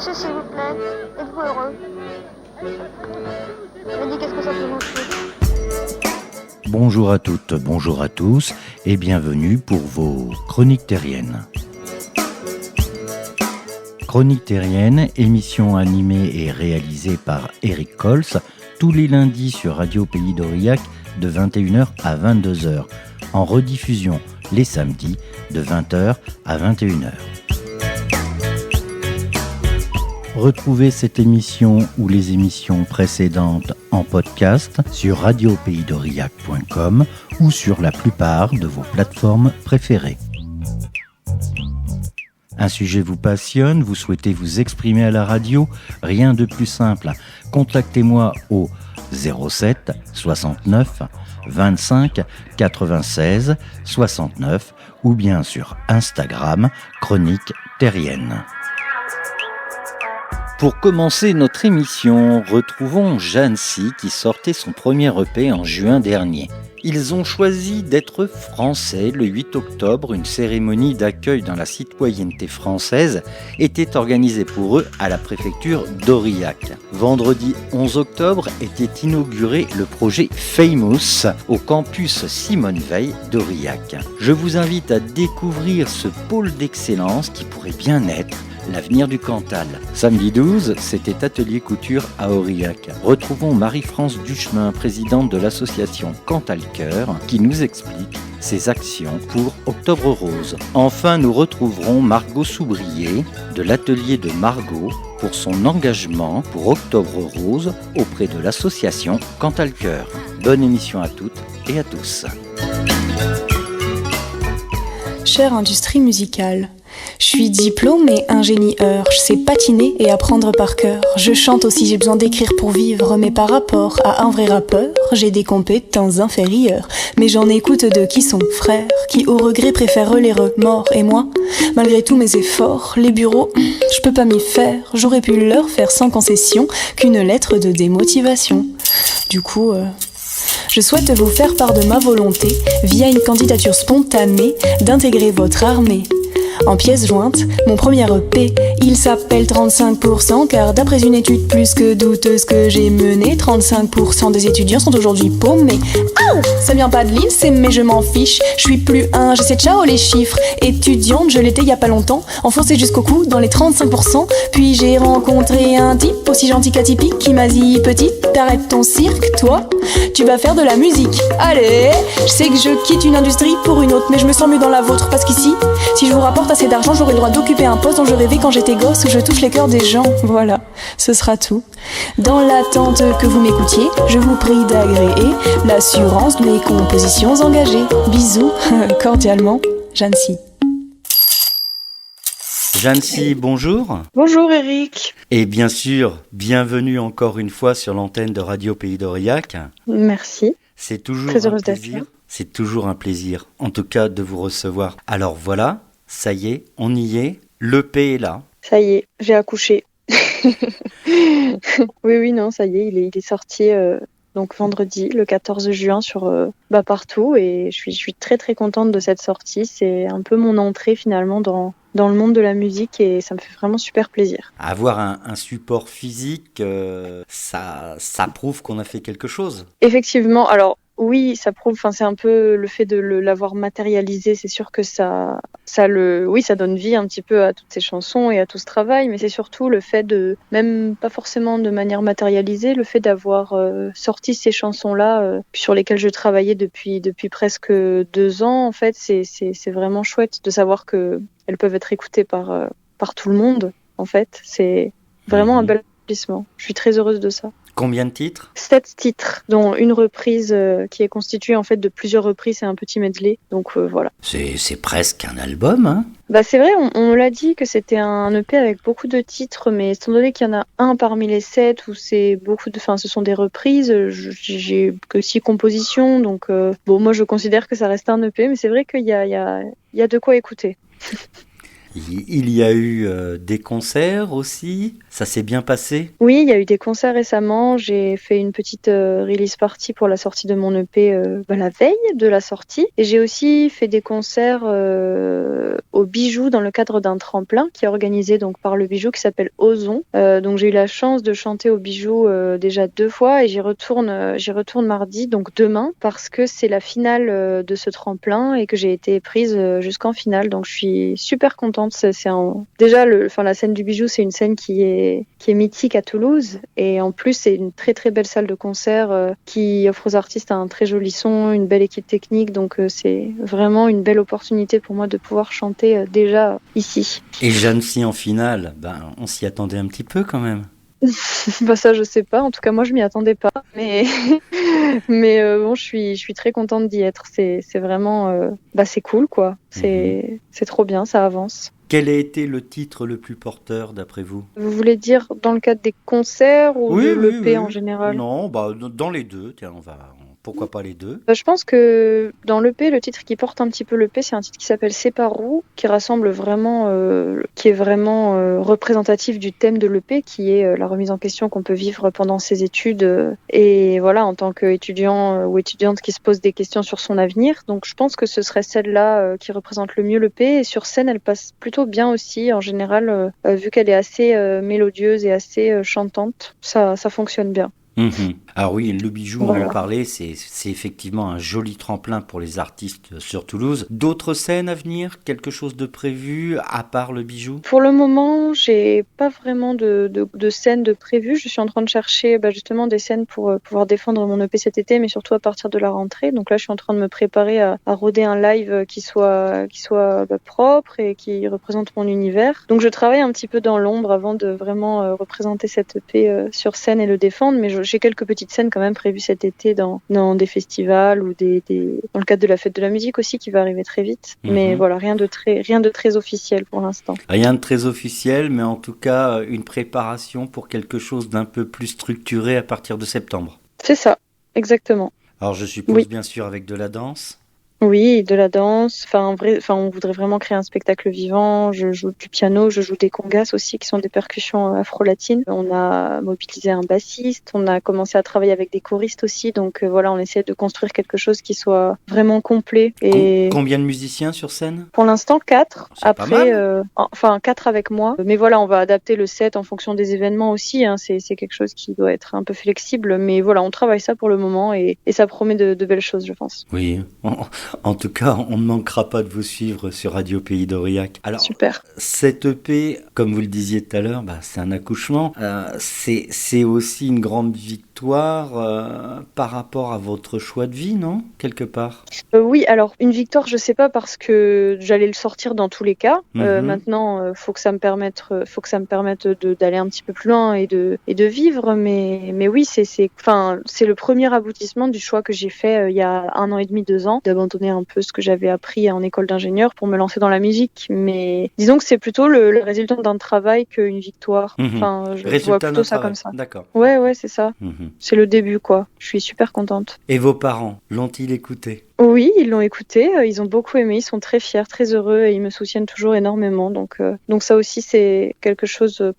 Monsieur, s'il vous plaît, êtes-vous heureux? Me dis qu'est-ce que ça peut vous faire? Bonjour à toutes, bonjour à tous et bienvenue pour vos Chroniques Terriennes. Chroniques Terriennes, émission animée et réalisée par Eric Cols, tous les lundis sur Radio Pays d'Aurillac de 21h à 22h, en rediffusion les samedis de 20h à 21h. Retrouvez cette émission ou les émissions précédentes en podcast sur radiopaysdaurillac.com ou sur la plupart de vos plateformes préférées. Un sujet vous passionne, vous souhaitez vous exprimer à la radio, rien de plus simple. Contactez-moi au 07 69 25 96 69 ou bien sur Instagram Chroniques Terriennes. Pour commencer notre émission, retrouvons Jeannecy qui sortait son premier EP en juin dernier. Ils ont choisi d'être français. Le 8 octobre, une cérémonie d'accueil dans la citoyenneté française était organisée pour eux à la préfecture d'Aurillac. Vendredi 11 octobre était inauguré le projet Famous au campus Simone Veil d'Aurillac. Je vous invite à découvrir ce pôle d'excellence qui pourrait bien être l'avenir du Cantal. Samedi 12, c'était atelier couture à Aurillac. Retrouvons Marie-France Duchemin, présidente de l'association Cantal Cœur, qui nous explique ses actions pour Octobre Rose. Enfin, nous retrouverons Margot Soubrier de l'atelier de Margot pour son engagement pour Octobre Rose auprès de l'association Cantal Cœur. Bonne émission à toutes et à tous. Chère industrie musicale, je suis diplômée ingénieur, je sais patiner et apprendre par cœur. Je chante aussi, j'ai besoin d'écrire pour vivre, mais par rapport à un vrai rappeur, j'ai des compétences inférieures. Mais j'en écoute deux qui sont frères, qui au regret préfèrent les remords. Et moi, malgré tous mes efforts, les bureaux, je peux pas m'y faire. J'aurais pu leur faire sans concession qu'une lettre de démotivation. Du coup, je souhaite vous faire part de ma volonté, via une candidature spontanée, d'intégrer votre armée. En pièce jointe, mon premier EP, il s'appelle 35%, car d'après une étude plus que douteuse que j'ai menée, 35% des étudiants sont aujourd'hui paumés. Ah, ça vient pas de l'INSEE, mais je m'en fiche, je suis plus un, je sais ciao les chiffres. Étudiante, je l'étais il y a pas longtemps, enfoncée jusqu'au cou dans les 35%, puis j'ai rencontré un type aussi gentil qu'atypique qui m'a dit « Petite, t'arrêtes ton cirque, toi, tu vas faire de la musique. Allez, je sais que je quitte une industrie pour une autre, mais je me sens mieux dans la vôtre, parce qu'ici, si je vous rapporte assez d'argent, j'aurai le droit d'occuper un poste dont je rêvais quand j'étais gosse, où je touche les cœurs des gens. Voilà, ce sera tout. Dans l'attente que vous m'écoutiez, je vous prie d'agréer l'assurance de mes compositions engagées. Bisous, cordialement, Jeannecy. Jeannecy, bonjour. Bonjour Eric. Et bien sûr, bienvenue encore une fois sur l'antenne de Radio Pays d'Aurillac. Merci. C'est toujours très un heureuse plaisir. d'être là. C'est toujours un plaisir, en tout cas, de vous recevoir. Alors voilà, ça y est, on y est. L'EP est là. Ça y est, j'ai accouché. Oui, non, ça y est, il est sorti donc vendredi, le 14 juin sur partout, et je suis très très contente de cette sortie. C'est un peu mon entrée finalement dans le monde de la musique, et ça me fait vraiment super plaisir. Avoir un support physique, ça prouve qu'on a fait quelque chose. Effectivement, alors oui, ça prouve, c'est un peu le fait de l'avoir matérialisé, c'est sûr que ça donne vie un petit peu à toutes ces chansons et à tout ce travail, mais c'est surtout le fait de, même pas forcément de manière matérialisée, le fait d'avoir sorti ces chansons-là sur lesquelles je travaillais depuis presque 2 ans, en fait, c'est vraiment chouette de savoir que elles peuvent être écoutées par tout le monde, en fait. C'est vraiment un bel accomplissement. Je suis très heureuse de ça. Combien de titres ? 7 titres, dont une reprise qui est constituée en fait de plusieurs reprises, c'est un petit medley, donc voilà. C'est presque un album, hein ? C'est vrai, on l'a dit que c'était un EP avec beaucoup de titres, mais étant donné qu'il y en a un parmi les 7 où c'est ce sont des reprises, j'ai que 6 compositions, donc moi je considère que ça reste un EP, mais c'est vrai qu'il y a de quoi écouter. Il y a eu des concerts aussi, ça s'est bien passé? Oui, il y a eu des concerts récemment. J'ai fait une petite release party pour la sortie de mon EP la veille de la sortie. Et j'ai aussi fait des concerts au Bijou dans le cadre d'un tremplin qui est organisé donc par le Bijou qui s'appelle Ozon. Donc j'ai eu la chance de chanter au Bijou déjà 2 fois et j'y retourne mardi, donc demain, parce que c'est la finale de ce tremplin et que j'ai été prise jusqu'en finale. Donc je suis super contente. Déjà la scène du Bijou, c'est une scène qui est mythique à Toulouse et en plus c'est une très très belle salle de concert qui offre aux artistes un très joli son, une belle équipe technique. Donc c'est vraiment une belle opportunité pour moi de pouvoir chanter déjà ici. Et Jeannecy en finale, on s'y attendait un petit peu quand même. Ça je sais pas, en tout cas moi je m'y attendais pas, mais bon je suis très contente d'y être. C'est vraiment c'est cool quoi. C'est trop bien, ça avance. Quel a été le titre le plus porteur d'après vous? Vous voulez dire dans le cadre des concerts ou de l'EP en général? Non, dans les deux, tiens, pourquoi pas les deux? Je pense que dans l'EP, le titre qui porte un petit peu l'EP, c'est un titre qui s'appelle Séparou, qui rassemble vraiment, qui est vraiment représentatif du thème de l'EP, qui est la remise en question qu'on peut vivre pendant ses études. Et voilà, en tant qu'étudiant ou étudiante qui se pose des questions sur son avenir. Donc je pense que ce serait celle-là qui représente le mieux l'EP. Et sur scène, elle passe plutôt bien aussi, en général, vu qu'elle est assez mélodieuse et assez chantante. Ça fonctionne bien. Alors oui, le Bijou, on en parlait, c'est effectivement un joli tremplin pour les artistes sur Toulouse. D'autres scènes à venir? Quelque chose de prévu à part le Bijou? Pour le moment, j'ai pas vraiment de scènes de prévues. Je suis en train de chercher justement des scènes pour pouvoir défendre mon EP cet été, mais surtout à partir de la rentrée. Donc là, je suis en train de me préparer à roder un live qui soit propre et qui représente mon univers. Donc je travaille un petit peu dans l'ombre avant de vraiment représenter cet EP sur scène et le défendre, mais j'ai quelques petites scènes quand même prévues cet été dans des festivals ou dans le cadre de la fête de la musique aussi qui va arriver très vite. Mais voilà, rien de très officiel pour l'instant. Rien de très officiel, mais en tout cas une préparation pour quelque chose d'un peu plus structuré à partir de septembre. C'est ça, exactement. Alors je suppose bien sûr avec de la danse. Oui, de la danse. On voudrait vraiment créer un spectacle vivant. Je joue du piano, je joue des congas aussi, qui sont des percussions afro-latines. On a mobilisé un bassiste, on a commencé à travailler avec des choristes aussi. Donc on essaie de construire quelque chose qui soit vraiment complet. Et combien de musiciens sur scène? Pour l'instant, 4. C'est après, 4 avec moi. Mais voilà, on va adapter le set en fonction des événements aussi. C'est quelque chose qui doit être un peu flexible. Mais voilà, on travaille ça pour le moment et ça promet de belles choses, je pense. Oui. En tout cas, on ne manquera pas de vous suivre sur Radio Pays d'Aurillac. Alors, super. Cette EP, comme vous le disiez tout à l'heure, c'est un accouchement. C'est aussi une grande victoire par rapport à votre choix de vie, non? Quelque part. Oui, alors une victoire, je sais pas parce que j'allais le sortir dans tous les cas. Maintenant, faut que ça me permette d'aller un petit peu plus loin et de vivre. Mais oui, c'est le premier aboutissement du choix que j'ai fait il y a 1 an et demi, 2 ans, d'abandonner un peu ce que j'avais appris en école d'ingénieur pour me lancer dans la musique. Mais disons que c'est plutôt le résultat d'un travail qu'une victoire. Je vois plutôt ça comme ça. D'accord. Ouais, c'est ça. C'est le début, quoi. Je suis super contente. Et vos parents, l'ont-ils écouté? Oui, ils l'ont écouté. Ils ont beaucoup aimé. Ils sont très fiers, très heureux et ils me soutiennent toujours énormément. Donc ça aussi, c'est quelque chose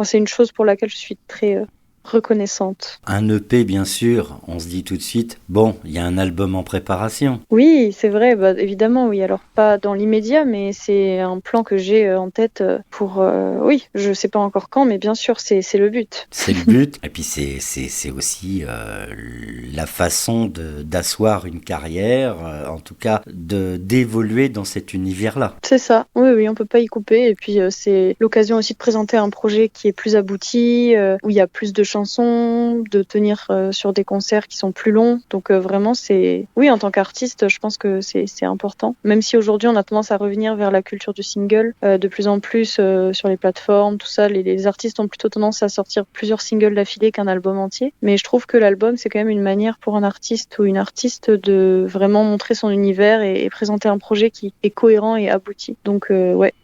c'est une chose pour laquelle je suis très reconnaissante. Un EP, bien sûr, on se dit tout de suite, il y a un album en préparation. Oui, c'est vrai, évidemment, oui. Alors, pas dans l'immédiat, mais c'est un plan que j'ai en tête pour... oui, je sais pas encore quand, mais bien sûr, c'est le but. C'est le but, et puis c'est aussi la façon d'asseoir une carrière, en tout cas, d'évoluer dans cet univers-là. C'est ça, oui, on peut pas y couper, et puis c'est l'occasion aussi de présenter un projet qui est plus abouti, où il y a plus de chansons, de tenir sur des concerts qui sont plus longs. Donc vraiment, en tant qu'artiste, je pense que c'est important. Même si aujourd'hui, on a tendance à revenir vers la culture du single, de plus en plus sur les plateformes, tout ça, les artistes ont plutôt tendance à sortir plusieurs singles d'affilée qu'un album entier. Mais je trouve que l'album, c'est quand même une manière pour un artiste ou une artiste de vraiment montrer son univers et présenter un projet qui est cohérent et abouti. Donc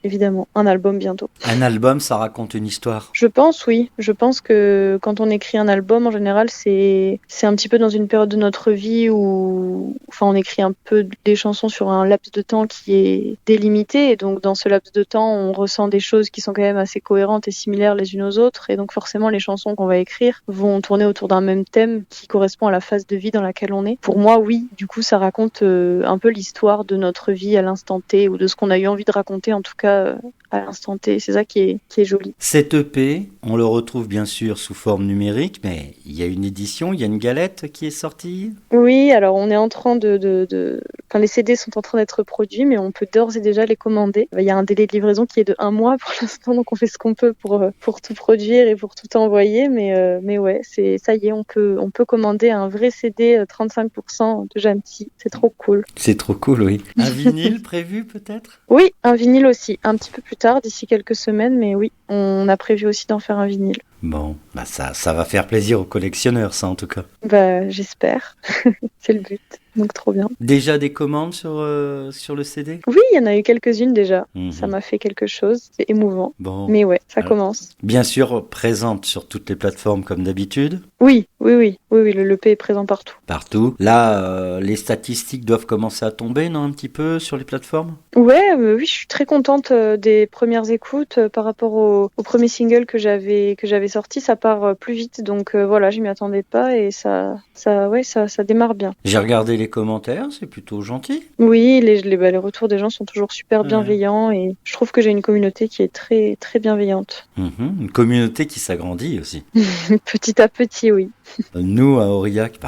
évidemment, un album bientôt. Un album, ça raconte une histoire? Je pense, oui. Je pense que quand quand on écrit un album, en général, c'est un petit peu dans une période de notre vie où, enfin, on écrit un peu des chansons sur un laps de temps qui est délimité. Et donc, dans ce laps de temps, on ressent des choses qui sont quand même assez cohérentes et similaires les unes aux autres. Et donc, forcément, les chansons qu'on va écrire vont tourner autour d'un même thème qui correspond à la phase de vie dans laquelle on est. Pour moi, oui, du coup, ça raconte un peu l'histoire de notre vie à l'instant T, ou de ce qu'on a eu envie de raconter, en tout cas, à l'instant T. C'est ça qui est joli. Cet EP, on le retrouve bien sûr sous forme numérique, mais il y a une édition, il y a une galette qui est sortie. Oui, alors on est en train Enfin, les CD sont en train d'être produits, mais on peut d'ores et déjà les commander. Il y a un délai de livraison qui est de 1 mois pour l'instant, donc on fait ce qu'on peut pour tout produire et pour tout envoyer. Mais ouais, ça y est, on peut commander un vrai CD 35% de Jeanne-Si. C'est trop cool. C'est trop cool, oui. Un vinyle prévu peut-être ? Oui, un vinyle aussi, un petit peu plus tard, d'ici quelques semaines, mais oui, on a prévu aussi d'en faire un vinyle. Bon, bah ça va faire plaisir aux collectionneurs, ça en tout cas. Bah, j'espère. C'est le but. Donc trop bien. Déjà des commandes sur le CD ? Oui, il y en a eu quelques-unes déjà. Mhm. Ça m'a fait quelque chose. C'est émouvant. Bon. Mais ouais, ça Alors, commence. Bien sûr, présente sur toutes les plateformes comme d'habitude. Oui, le l'EP est présent partout. Partout. Là, les statistiques doivent commencer à tomber, non, un petit peu sur les plateformes ? Ouais, oui, je suis très contente des premières écoutes par rapport au premier single que j'avais sorti. Ça part plus vite, donc voilà, je m'y attendais pas et ça démarre bien. J'ai regardé les commentaires, c'est plutôt gentil. Oui, les retours des gens sont toujours super bienveillants et je trouve que j'ai une communauté qui est très très bienveillante. Une communauté qui s'agrandit aussi. Petit à petit, oui. Nous, à Aurillac,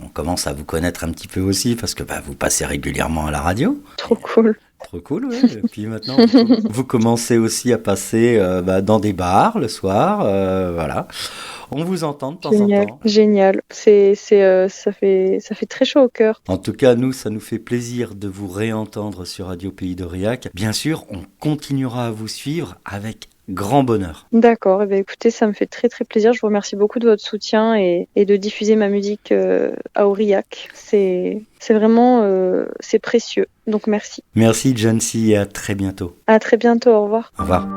on commence à vous connaître un petit peu aussi parce que vous passez régulièrement à la radio. Trop cool. Trop cool, oui. Et puis maintenant, vous commencez aussi à passer dans des bars le soir. Voilà. On vous entend de temps en temps. Génial. Ça fait très chaud au cœur. En tout cas, nous, ça nous fait plaisir de vous réentendre sur Radio Pays d'Aurillac. Bien sûr, on continuera à vous suivre avec grand bonheur. D'accord, écoutez, ça me fait très très plaisir. Je vous remercie beaucoup de votre soutien et de diffuser ma musique à Aurillac. C'est vraiment c'est précieux. Donc merci. Merci Jeanne-Si et à très bientôt. À très bientôt, au revoir. Au revoir.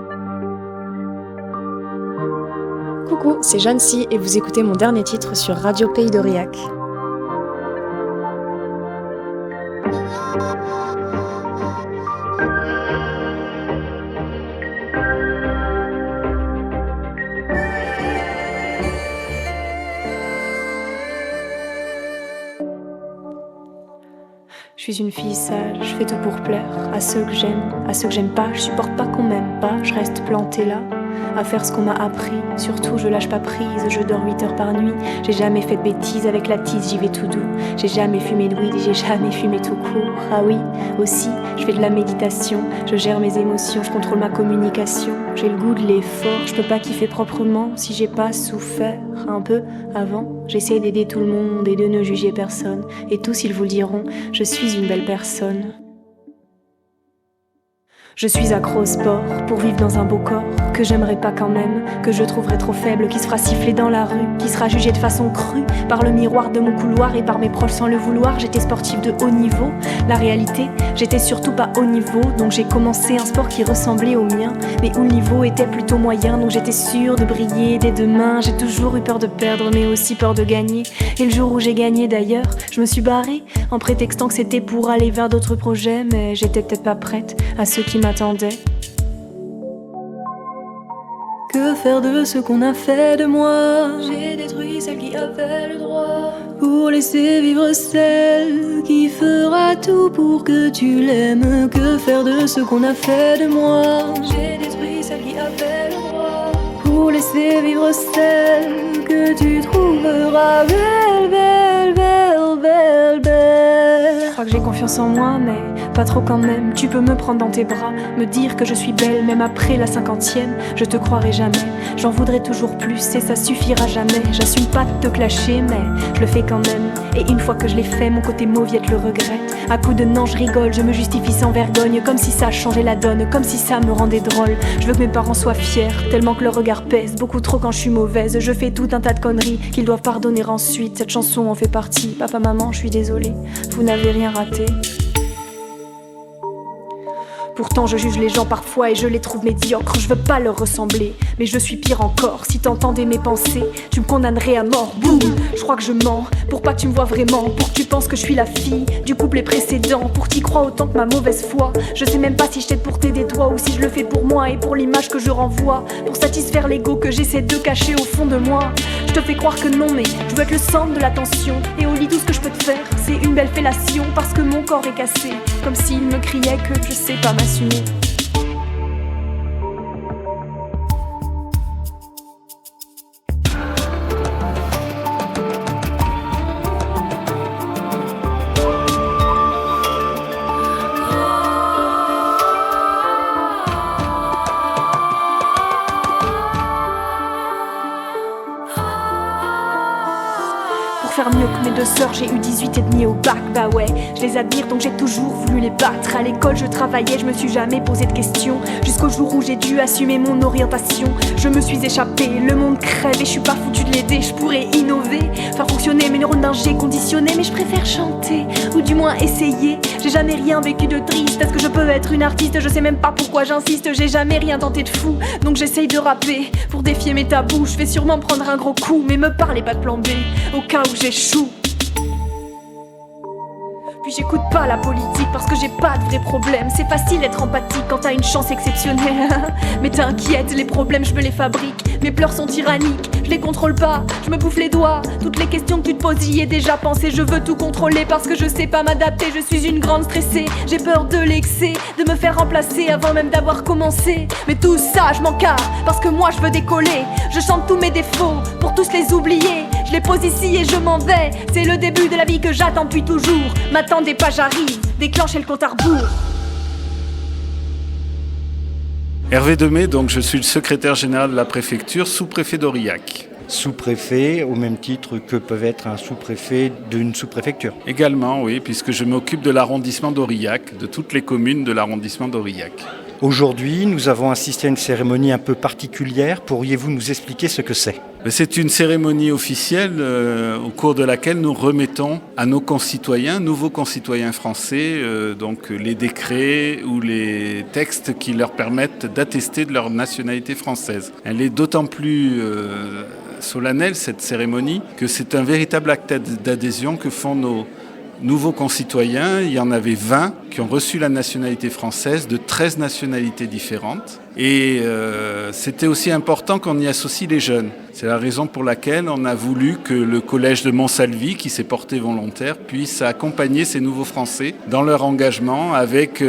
Coucou, c'est Jeanne-Si et vous écoutez mon dernier titre sur Radio Pays d'Aurillac. Je suis une fille sage, je fais tout pour plaire à ceux que j'aime pas, je supporte pas qu'on m'aime pas, je reste plantée là, à faire ce qu'on m'a appris, surtout je lâche pas prise, je dors 8 heures par nuit, j'ai jamais fait de bêtises, avec la tise j'y vais tout doux, j'ai jamais fumé de weed, j'ai jamais fumé tout court, ah oui, aussi, je fais de la méditation, je gère mes émotions, je contrôle ma communication, j'ai le goût de l'effort, je peux pas kiffer proprement si j'ai pas souffert un peu avant, j'essaie d'aider tout le monde et de ne juger personne, et tous ils vous le diront, je suis une belle personne. Je suis accro au sport pour vivre dans un beau corps que j'aimerais pas quand même, que je trouverais trop faible, qui se fera siffler dans la rue, qui sera jugé de façon crue par le miroir de mon couloir et par mes proches sans le vouloir. J'étais sportive de haut niveau, la réalité, j'étais surtout pas haut niveau, donc j'ai commencé un sport qui ressemblait au mien, mais où le niveau était plutôt moyen, donc j'étais sûre de briller dès demain. J'ai toujours eu peur de perdre, mais aussi peur de gagner, et le jour où j'ai gagné d'ailleurs, je me suis barrée en prétextant que c'était pour aller vers d'autres projets, mais j'étais peut-être pas prête à ceux qui m'attendaient. Que faire de ce qu'on a fait de moi? J'ai détruit celle qui avait le droit, pour laisser vivre celle qui fera tout pour que tu l'aimes. Que faire de ce qu'on a fait de moi? J'ai détruit celle qui avait le droit, pour laisser vivre celle que tu trouveras belle, belle, belle, belle, belle. Je crois que j'ai confiance en moi, mais pas trop quand même. Tu peux me prendre dans tes bras, me dire que je suis belle, même après la 50e. Je te croirai jamais, j'en voudrais toujours plus et ça suffira jamais. J'assume pas de te clasher, mais je le fais quand même. Et une fois que je l'ai fait, mon côté mauviette le regrette. À coups de non, je rigole, je me justifie sans vergogne, comme si ça changeait la donne, comme si ça me rendait drôle. Je veux que mes parents soient fiers, tellement que leur regard pèse beaucoup trop quand je suis mauvaise. Je fais tout un tas de conneries qu'ils doivent pardonner ensuite. Cette chanson en fait partie. Papa, maman, je suis désolée, vous n'avez rien raté. Pourtant je juge les gens parfois et je les trouve médiocres. Je veux pas leur ressembler, mais je suis pire encore. Si t'entendais mes pensées, tu me condamnerais à mort. Boum, je crois que je mens, pour pas que tu me vois vraiment. Pour que tu penses que je suis la fille du couplet précédent. Pour que t'y crois autant que ma mauvaise foi. Je sais même pas si je t'aide pour t'aider toi, ou si je le fais pour moi et pour l'image que je renvoie. Pour satisfaire l'ego que j'essaie de cacher au fond de moi. Je te fais croire que non, mais je veux être le centre de l'attention. Et au lit tout ce que je peux te faire, c'est une belle fellation. Parce que mon corps est cassé, comme s'il me criait que je sais pas m'assumer. Faire mieux que mes deux sœurs, j'ai eu 18 et demi au bac, bah ouais, je les admire donc j'ai toujours voulu les battre. À l'école je travaillais, je me suis jamais posé de questions, jusqu'au jour où j'ai dû assumer mon orientation. Je me suis échappée, le monde crève et je suis pas foutu de l'aider. Je pourrais innover, faire fonctionner mes neurones d'un jet conditionné, mais je préfère chanter, ou du moins essayer. J'ai jamais rien vécu de triste, est-ce que je peux être une artiste? Je sais même pas pourquoi j'insiste, j'ai jamais rien tenté de fou. Donc j'essaye de rapper, pour défier mes tabous. Je vais sûrement prendre un gros coup, mais me parlez pas de plan B, au cas où j'échoue. Puis j'écoute pas la politique parce que j'ai pas de vrais problèmes. C'est facile d'être empathique quand t'as une chance exceptionnelle. Mais t'inquiète, les problèmes je me les fabrique. Mes pleurs sont tyranniques, je les contrôle pas, je me bouffe les doigts. Toutes les questions que tu te poses, j'y ai déjà pensé. Je veux tout contrôler parce que je sais pas m'adapter. Je suis une grande stressée, j'ai peur de l'excès, de me faire remplacer avant même d'avoir commencé. Mais tout ça je m'en carre parce que moi je veux décoller. Je chante tous mes défauts pour tous les oublier. Je les pose ici et je m'en vais. C'est le début de la vie que j'attends depuis toujours. M'attendez pas, j'arrive, déclenchez le compte à rebours. Hervé Demey, donc je suis le secrétaire général de la préfecture, sous-préfet d'Aurillac. Sous-préfet, au même titre que peuvent être un sous-préfet d'une sous-préfecture. Également, oui, puisque je m'occupe de l'arrondissement d'Aurillac, de toutes les communes de l'arrondissement d'Aurillac. Aujourd'hui, nous avons assisté à une cérémonie un peu particulière. Pourriez-vous nous expliquer ce que c'est ? C'est une cérémonie officielle au cours de laquelle nous remettons à nos concitoyens, nouveaux concitoyens français, donc les décrets ou les textes qui leur permettent d'attester de leur nationalité française. Elle est d'autant plus solennelle, cette cérémonie, que c'est un véritable acte d'adhésion que font nos nouveaux concitoyens. Il y en avait 20 qui ont reçu la nationalité française de 13 nationalités différentes. Et c'était aussi important qu'on y associe les jeunes. C'est la raison pour laquelle on a voulu que le collège de Montsalvi, qui s'est porté volontaire, puisse accompagner ces nouveaux Français dans leur engagement avec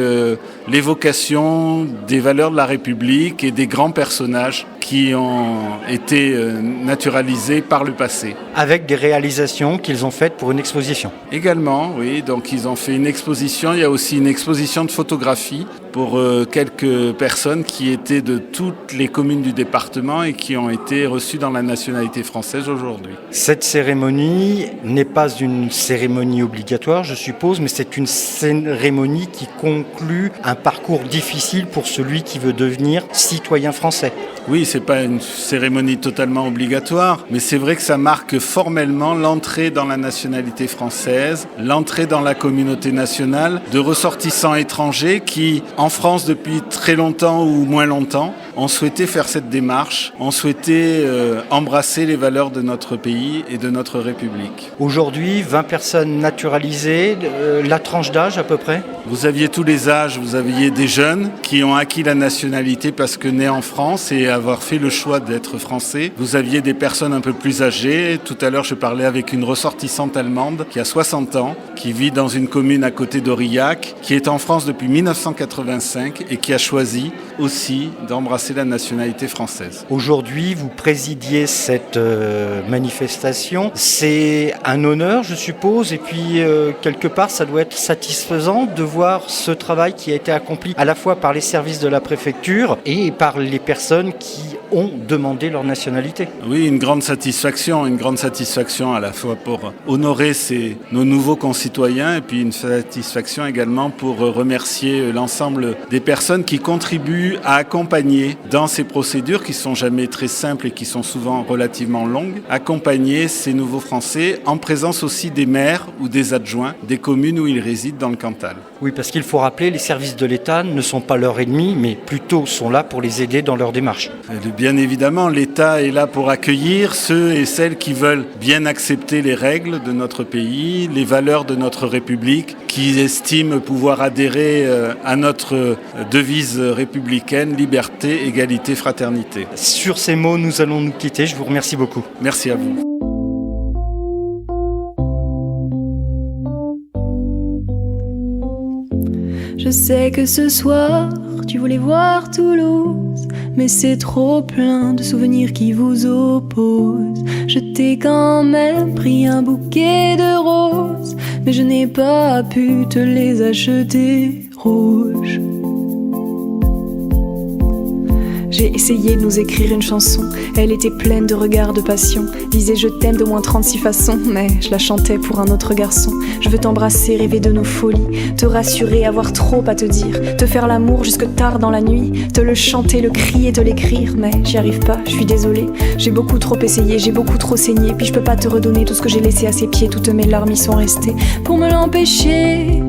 l'évocation des valeurs de la République et des grands personnages qui ont été naturalisés par le passé. Avec des réalisations qu'ils ont faites pour une exposition. Également, oui. Donc ils ont fait une exposition. Il y a aussi une exposition de photographie pour quelques personnes qui étaient de toutes les communes du département et qui ont été reçues dans la nationalité française aujourd'hui. Cette cérémonie n'est pas une cérémonie obligatoire, je suppose, mais c'est une cérémonie qui conclut un parcours difficile pour celui qui veut devenir citoyen français. Oui, c'est pas une cérémonie totalement obligatoire, mais c'est vrai que ça marque formellement l'entrée dans la nationalité française, l'entrée dans la communauté nationale de ressortissants étrangers qui, en France depuis très longtemps ou moins longtemps, ont souhaité faire cette démarche, ont souhaité embrasser les valeurs de notre pays et de notre République. Aujourd'hui, 20 personnes naturalisées, la tranche d'âge à peu près ? Vous aviez tous les âges, vous aviez des jeunes qui ont acquis la nationalité parce que nés en France et avoir fait le choix d'être français. Vous aviez des personnes un peu plus âgées. Tout à l'heure, je parlais avec une ressortissante allemande qui a 60 ans, qui vit dans une commune à côté d'Aurillac, qui est en France depuis 1985 et qui a choisi aussi d'embrasser la nationalité française. Aujourd'hui, vous présidiez cette manifestation. C'est un honneur, je suppose, et puis quelque part, ça doit être satisfaisant de voir ce travail qui a été accompli à la fois par les services de la préfecture et par les personnes qui ont demandé leur nationalité. Oui, une grande satisfaction à la fois pour honorer nos nouveaux concitoyens et puis une satisfaction également pour remercier l'ensemble des personnes qui contribuent à accompagner dans ces procédures qui sont jamais très simples et qui sont souvent relativement longues, accompagner ces nouveaux Français en présence aussi des maires ou des adjoints des communes où ils résident dans le Cantal. Oui, parce qu'il faut rappeler, les services de l'État ne sont pas leurs ennemis, mais plutôt sont là pour les aider dans leur démarche. Bien évidemment, l'État est là pour accueillir ceux et celles qui veulent bien accepter les règles de notre pays, les valeurs de notre République, qui estiment pouvoir adhérer à notre devise républicaine, liberté, égalité, fraternité. Sur ces mots, nous allons nous quitter. Je vous remercie beaucoup. Merci à vous. Je sais que ce soir, tu voulais voir Toulouse, mais c'est trop plein de souvenirs qui vous opposent. Je t'ai quand même pris un bouquet de roses, mais je n'ai pas pu te les acheter rouges. J'ai essayé de nous écrire une chanson, elle était pleine de regards de passion. Disait je t'aime d'au moins 36 façons, mais je la chantais pour un autre garçon. Je veux t'embrasser, rêver de nos folies, te rassurer, avoir trop à te dire, te faire l'amour jusque tard dans la nuit, te le chanter, le crier, te l'écrire, mais j'y arrive pas, je suis désolée. J'ai beaucoup trop essayé, j'ai beaucoup trop saigné, puis je peux pas te redonner tout ce que j'ai laissé à ses pieds. Toutes mes larmes y sont restées pour me l'empêcher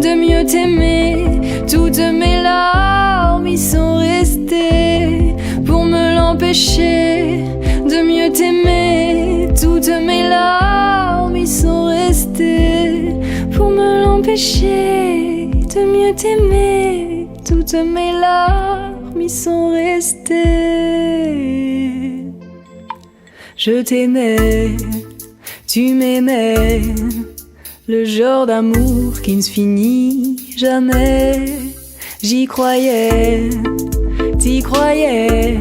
de mieux t'aimer. Toutes mes larmes y sont restées pour me l'empêcher de mieux t'aimer. Toutes mes larmes y sont restées pour me l'empêcher de mieux t'aimer. Toutes mes larmes y sont restées. Je t'aimais, tu m'aimais, le genre d'amour qui ne se finit jamais. J'y croyais, t'y croyais,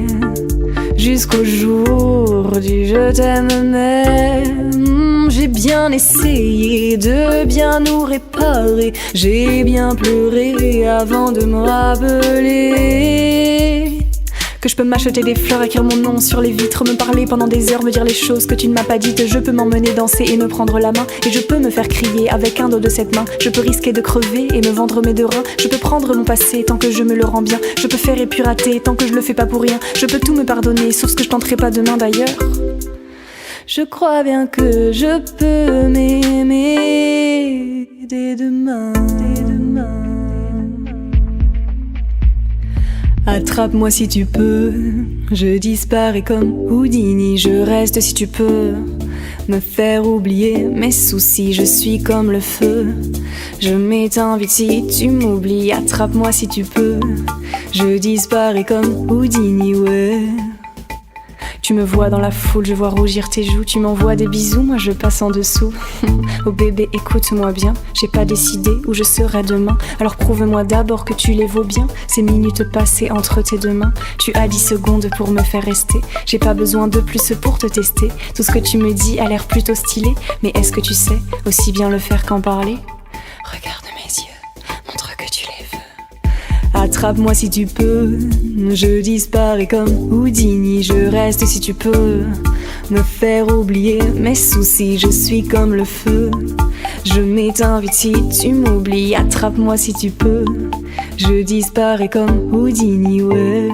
jusqu'au jour du je t'aime même. J'ai bien essayé de bien nous réparer, j'ai bien pleuré avant de me rappeler que je peux m'acheter des fleurs, écrire mon nom sur les vitres, me parler pendant des heures, me dire les choses que tu ne m'as pas dites. Je peux m'emmener danser et me prendre la main, et je peux me faire crier avec un dos de cette main. Je peux risquer de crever et me vendre mes deux reins. Je peux prendre mon passé tant que je me le rends bien. Je peux faire et puis rater tant que je le fais pas pour rien. Je peux tout me pardonner sauf ce que je tenterai pas demain d'ailleurs. Je crois bien que je peux m'aimer dès demain, dès demain. Attrape-moi si tu peux, je disparais comme Houdini. Je reste si tu peux me faire oublier mes soucis. Je suis comme le feu, je m'éteins vite si tu m'oublies. Attrape-moi si tu peux, je disparais comme Houdini, ouais. Tu me vois dans la foule, je vois rougir tes joues. Tu m'envoies des bisous, moi je passe en dessous. Oh bébé, écoute-moi bien, j'ai pas décidé où je serai demain. Alors prouve-moi d'abord que tu les vaux bien, ces minutes passées entre tes deux mains. Tu as 10 secondes pour me faire rester, j'ai pas besoin de plus pour te tester. Tout ce que tu me dis a l'air plutôt stylé, mais est-ce que tu sais aussi bien le faire qu'en parler? Regarde mes yeux, montre que tu les veux. Attrape-moi si tu peux, je disparais comme Houdini. Je reste si tu peux me faire oublier mes soucis. Je suis comme le feu, je m'éteins vite si tu m'oublies. Attrape-moi si tu peux, je disparais comme Houdini, ouais.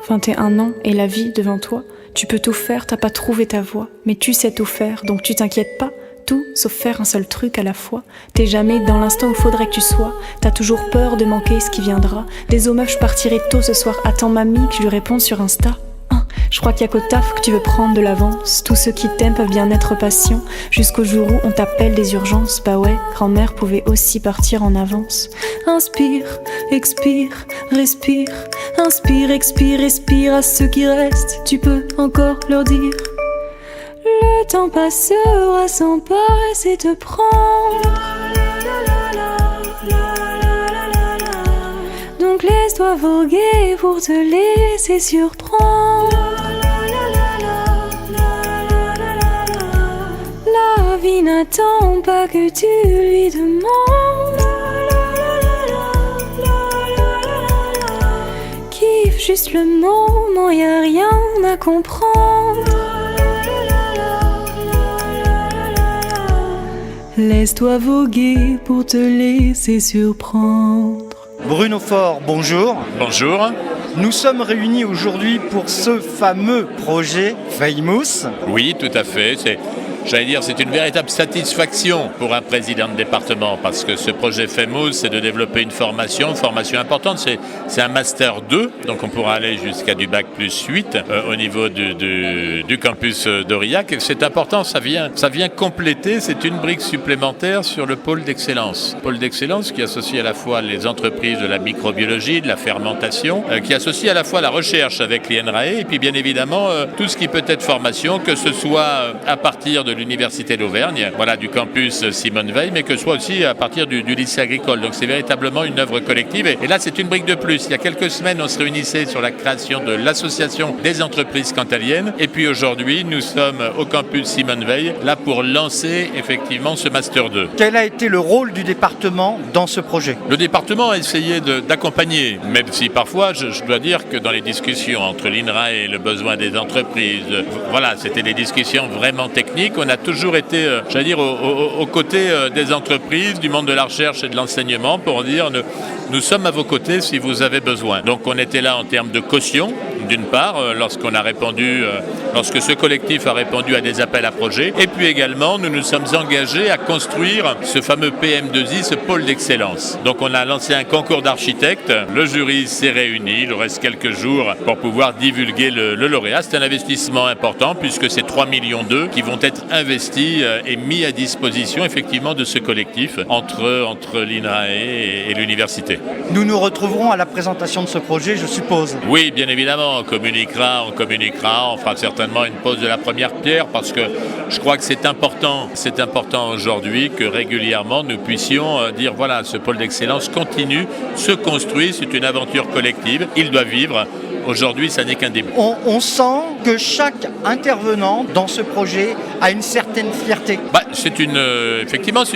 21 ans et la vie devant toi. Tu peux tout faire, t'as pas trouvé ta voie, mais tu sais tout faire, donc tu t'inquiètes pas. Tout sauf faire un seul truc à la fois. T'es jamais dans l'instant où faudrait que tu sois. T'as toujours peur de manquer ce qui viendra. Désolé meuf, je partirai tôt ce soir. Attends mamie que je lui réponde sur Insta. Je crois qu'il y a qu'au taf que tu veux prendre de l'avance. Tous ceux qui t'aiment peuvent bien être patients jusqu'au jour où on t'appelle des urgences. Bah ouais, grand-mère pouvait aussi partir en avance. Inspire, expire, respire. Inspire, expire, respire. À ceux qui restent, tu peux encore leur dire: le temps passera sans passer te prendre. Donc laisse-toi voguer pour te laisser surprendre. La vie n'attend pas que tu lui demandes. Kiffe juste le moment, y a rien à comprendre. Laisse-toi voguer pour te laisser surprendre. Bruno Faure, bonjour. Bonjour. Nous sommes réunis aujourd'hui pour ce fameux projet Famous. Oui, tout à fait. C'est une véritable satisfaction pour un président de département parce que ce projet Famous, c'est de développer une formation importante. C'est un Master 2, donc on pourra aller jusqu'à du Bac plus 8 au niveau du campus d'Aurillac. Et c'est important, ça vient compléter, c'est une brique supplémentaire sur le pôle d'excellence. Pôle d'excellence qui associe à la fois les entreprises de la microbiologie, de la fermentation, qui associe à la fois la recherche avec l'INRAE et puis bien évidemment tout ce qui peut être formation, que ce soit à partir de l'Université d'Auvergne, du campus Simone Veil, mais que ce soit aussi à partir du lycée agricole. Donc c'est véritablement une œuvre collective. Et là, c'est une brique de plus. Il y a quelques semaines, on se réunissait sur la création de l'association des entreprises cantaliennes. Et puis aujourd'hui, nous sommes au campus Simone Veil, là pour lancer effectivement ce Master 2. Quel a été le rôle du département dans ce projet ? Le département a essayé d'accompagner, même si parfois, je dois dire que dans les discussions entre l'INRAE et le besoin des entreprises, c'était des discussions vraiment techniques. On a toujours été, aux côtés des entreprises, du monde de la recherche et de l'enseignement pour dire nous sommes à vos côtés si vous avez besoin. Donc on était là en termes de caution, d'une part, lorsque ce collectif a répondu à des appels à projets, et puis également nous nous sommes engagés à construire ce fameux PM2I, ce pôle d'excellence. Donc on a lancé un concours d'architectes, le jury s'est réuni, il reste quelques jours pour pouvoir divulguer le lauréat. C'est un investissement important puisque c'est 3,2 millions qui vont être investis et mis à disposition effectivement de ce collectif entre l'INRAE et l'université. Nous nous retrouverons à la présentation de ce projet, je suppose. Oui, bien évidemment, on communiquera, on fera certainement une pose de la première pierre parce que je crois que c'est important aujourd'hui que régulièrement nous puissions dire ce pôle d'excellence continue, se construit, c'est une aventure collective, il doit vivre. Aujourd'hui, ça n'est qu'un début. On sent que chaque intervenant dans ce projet a une certaine fierté. Effectivement, c'est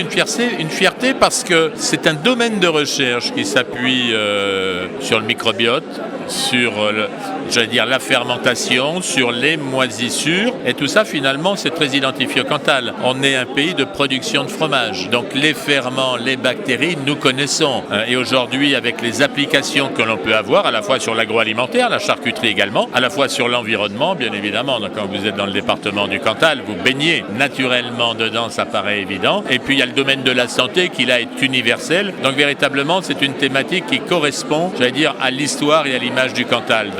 une fierté parce que c'est un domaine de recherche qui s'appuie sur le microbiote, sur la fermentation, sur les moisissures. Et tout ça, finalement, c'est très identifié au Cantal. On est un pays de production de fromage. Donc, les ferments, les bactéries, nous connaissons. Et aujourd'hui, avec les applications que l'on peut avoir, à la fois sur l'agroalimentaire, la charcuterie également, à la fois sur l'environnement, bien évidemment. Donc, quand vous êtes dans le département du Cantal, vous baignez naturellement dedans, ça paraît évident. Et puis, il y a le domaine de la santé qui, là, est universel. Donc, véritablement, c'est une thématique qui correspond, à l'histoire et à l'image du Cantal.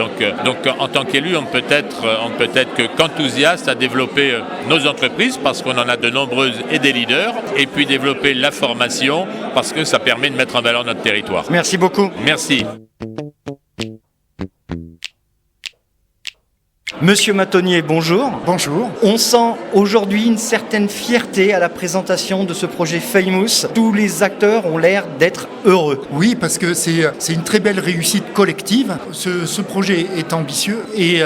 Donc en tant qu'élu, on ne peut être qu'enthousiaste à développer nos entreprises parce qu'on en a de nombreuses et des leaders, et puis développer la formation parce que ça permet de mettre en valeur notre territoire. Merci beaucoup. Merci. Monsieur Matonnier, bonjour. Bonjour. On sent aujourd'hui une certaine fierté à la présentation de ce projet Famous. Tous les acteurs ont l'air d'être heureux. Oui, parce que c'est une très belle réussite collective. Ce projet est ambitieux et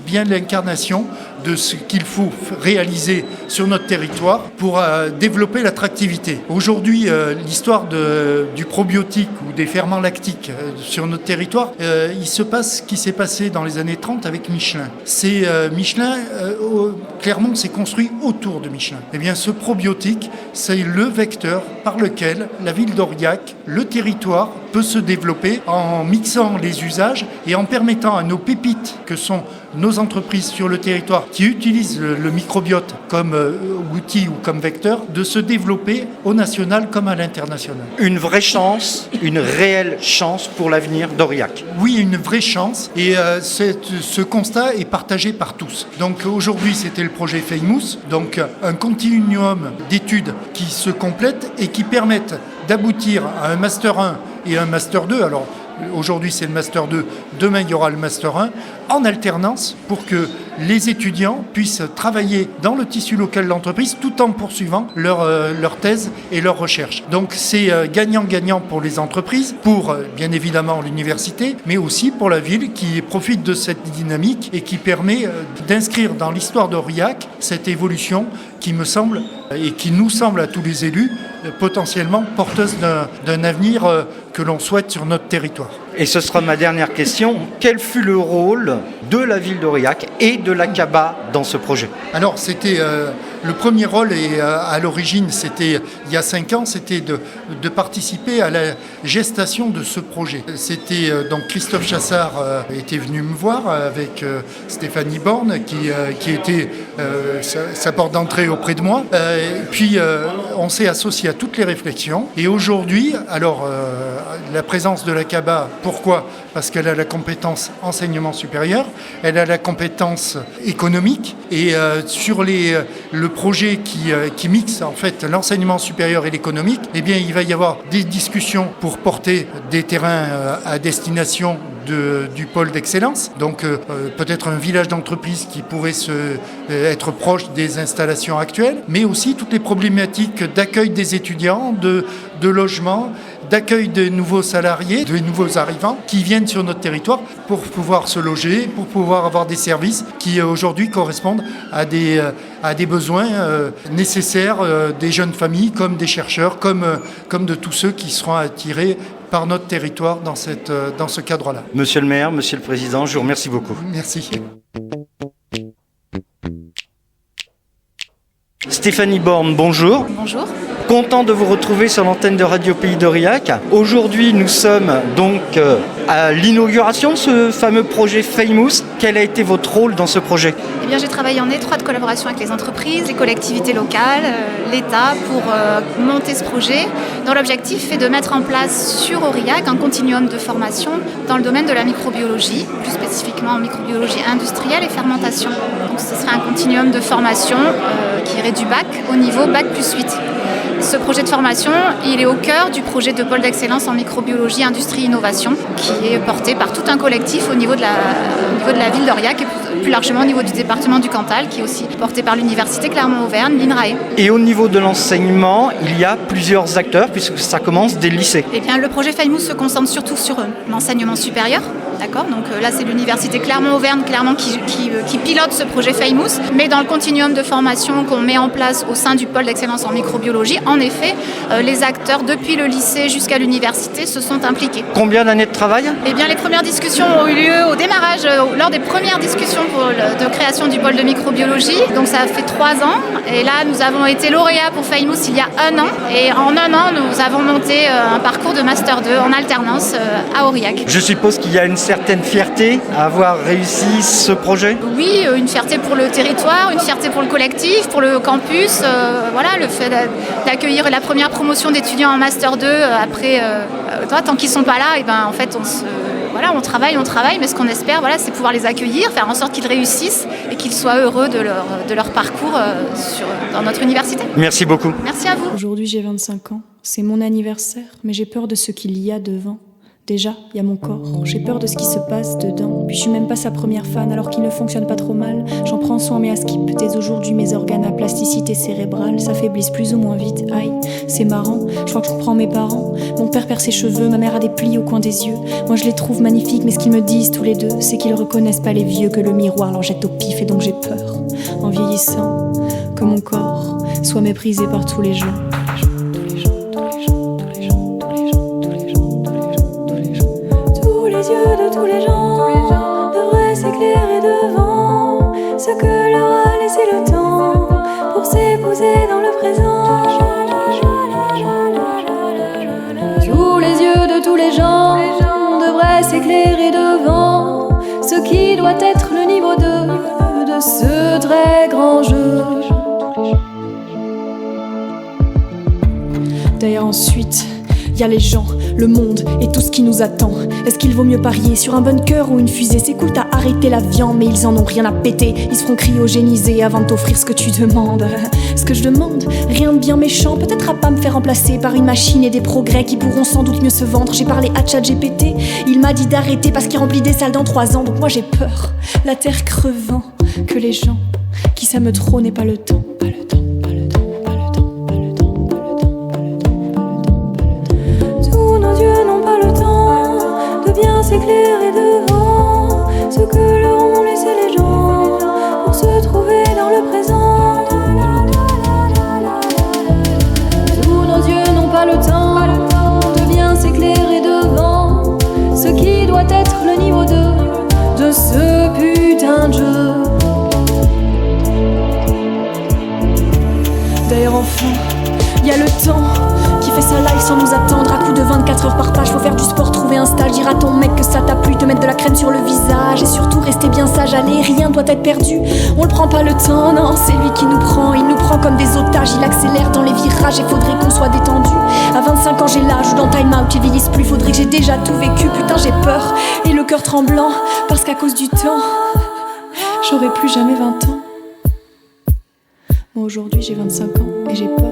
bien l'incarnation de ce qu'il faut réaliser sur notre territoire pour développer l'attractivité. Aujourd'hui, l'histoire du probiotique ou des ferments lactiques sur notre territoire, il se passe ce qui s'est passé dans les années 30 avec Michelin. Michelin, Clermont s'est construit autour de Michelin. Eh bien, ce probiotique, c'est le vecteur par lequel la ville d'Aurillac, le territoire, peut se développer en mixant les usages et en permettant à nos pépites, que sont nos entreprises sur le territoire, qui utilisent le microbiote comme outil ou comme vecteur, de se développer au national comme à l'international. Une vraie chance, une réelle chance pour l'avenir d'Aurillac. Oui, une vraie chance, et ce constat est partagé par tous. Donc aujourd'hui, c'était le projet Famous, donc un continuum d'études qui se complètent et qui permettent d'aboutir à un Master 1 et un Master 2. Alors, aujourd'hui, c'est le Master 2, demain, il y aura le Master 1, en alternance pour que les étudiants puissent travailler dans le tissu local de l'entreprise tout en poursuivant leur thèse et leur recherche. Donc, c'est gagnant-gagnant pour les entreprises, pour, bien évidemment, l'université, mais aussi pour la ville qui profite de cette dynamique et qui permet d'inscrire dans l'histoire d'Aurillac cette évolution qui me semble et qui nous semble à tous les élus potentiellement porteuse d'un avenir que l'on souhaite sur notre territoire. Et ce sera ma dernière question. Quel fut le rôle de la ville d'Aurillac et de la CABA dans ce projet ? Alors, c'était Le premier rôle, et à l'origine, c'était il y a 5 ans, c'était de participer à la gestation de ce projet. C'était donc Christophe Chassard était venu me voir avec Stéphanie Borne, qui était sa porte d'entrée auprès de moi. Puis on s'est associé à toutes les réflexions. Et aujourd'hui, alors la présence de la CABA, pourquoi ? Parce qu'elle a la compétence enseignement supérieur, elle a la compétence économique, et sur le projet qui mixe en fait l'enseignement supérieur et l'économique, eh bien il va y avoir des discussions pour porter des terrains à destination du pôle d'excellence, donc peut-être un village d'entreprise qui pourrait être proche des installations actuelles, mais aussi toutes les problématiques d'accueil des étudiants, de logement, d'accueil de nouveaux salariés, de nouveaux arrivants qui viennent sur notre territoire pour pouvoir se loger, pour pouvoir avoir des services qui aujourd'hui correspondent à des besoins nécessaires des jeunes familles, comme des chercheurs, comme de tous ceux qui seront attirés par notre territoire dans ce cadre-là. Monsieur le maire, monsieur le président, je vous remercie beaucoup. Merci. Stéphanie Borne, bonjour. Bonjour. Content de vous retrouver sur l'antenne de Radio Pays d'Aurillac. Aujourd'hui, nous sommes donc à l'inauguration de ce fameux projet Famous. Quel a été votre rôle dans ce projet ? Eh bien, j'ai travaillé en étroite collaboration avec les entreprises, les collectivités locales, l'État pour monter ce projet, dont l'objectif est de mettre en place sur Aurillac un continuum de formation dans le domaine de la microbiologie, plus spécifiquement en microbiologie industrielle et fermentation. Donc, ce serait un continuum de formation qui irait du bac au niveau bac plus 8. Ce projet de formation, il est au cœur du projet de pôle d'excellence en microbiologie, industrie, innovation, qui est porté par tout un collectif au niveau de la ville d'Aurillac et plus largement au niveau du département du Cantal, qui est aussi porté par l'université Clermont-Auvergne, l'INRAE. Et au niveau de l'enseignement, il y a plusieurs acteurs puisque ça commence dès le lycée. Eh bien, le projet Famous se concentre surtout sur l'enseignement supérieur. D'accord, donc là c'est l'université Clermont-Auvergne clairement qui pilote ce projet Famous, mais dans le continuum de formation qu'on met en place au sein du pôle d'excellence en microbiologie, en effet, les acteurs depuis le lycée jusqu'à l'université se sont impliqués. Combien d'années de travail ? Eh bien, les premières discussions ont eu lieu au démarrage, lors des premières discussions de création du pôle de microbiologie, donc ça a fait 3 ans, et là nous avons été lauréats pour Famous il y a 1 an, et en 1 an nous avons monté un parcours de Master 2 en alternance à Aurillac. Je suppose qu'il y a une certaine fierté à avoir réussi ce projet ? Oui, une fierté pour le territoire, une fierté pour le collectif, pour le campus. Voilà, le fait d'accueillir la première promotion d'étudiants en Master 2 après, tant qu'ils ne sont pas là, et ben, en fait, on travaille, mais ce qu'on espère, c'est pouvoir les accueillir, faire en sorte qu'ils réussissent et qu'ils soient heureux de leur parcours dans notre université. Merci beaucoup. Merci à vous. Aujourd'hui, j'ai 25 ans. C'est mon anniversaire, mais j'ai peur de ce qu'il y a devant. Déjà, il y a mon corps, j'ai peur de ce qui se passe dedans. Puis je suis même pas sa première fan alors qu'il ne fonctionne pas trop mal. J'en prends soin mais à skip, dès aujourd'hui mes organes à plasticité cérébrale s'affaiblissent plus ou moins vite. Aïe, c'est marrant, je crois que je comprends mes parents. Mon père perd ses cheveux, ma mère a des plis au coin des yeux. Moi je les trouve magnifiques mais ce qu'ils me disent tous les deux, c'est qu'ils reconnaissent pas les vieux, que le miroir leur jette au pif et donc j'ai peur, en vieillissant, que mon corps soit méprisé par tous les gens. De tous les gens devraient s'éclairer devant ce que leur a laissé le temps pour s'épouser dans le présent. Tous les yeux de tous les gens devraient s'éclairer devant ce qui doit être le niveau 2 de ce très grand jeu. D'ailleurs ensuite, y a les gens, le monde et tout ce qui nous attend. Est-ce qu'il vaut mieux parier sur un bunker ou une fusée ? C'est cool, t'as arrêté l'avion, mais ils en ont rien à péter. Ils se feront cryogéniser avant de t'offrir ce que tu demandes. Ce que je demande, rien de bien méchant. Peut-être à pas me faire remplacer par une machine et des progrès qui pourront sans doute mieux se vendre. J'ai parlé à ChatGPT, il m'a dit d'arrêter parce qu'il remplit des salles dans 3 ans. Donc moi j'ai peur, la terre crevant, que les gens qui s'aiment trop n'aient pas le temps. S'éclairer devant ce que leur ont laissé les gens pour se trouver dans le présent. Tous nos yeux n'ont pas le temps de bien s'éclairer devant ce qui doit être le niveau 2 de ce putain de jeu. D'ailleurs enfin, y a le temps qui fait sa life sans nous attendre. À coup de 24 heures par page, faut faire du sport, trouver un stage. Dire à ton mec que ça t'a plu, te mettre de la crème sur le visage. Et surtout rester bien sage, allez, rien doit être perdu. On le prend pas le temps, non, c'est lui qui nous prend. Il nous prend comme des otages, il accélère dans les virages. Et faudrait qu'on soit détendu. À 25 ans j'ai l'âge ou dans Time Out, ils vieillissent plus. Faudrait que j'ai déjà tout vécu, putain j'ai peur. Et le cœur tremblant, parce qu'à cause du temps, j'aurai plus jamais 20 ans. Moi aujourd'hui j'ai 25 ans et j'ai peur.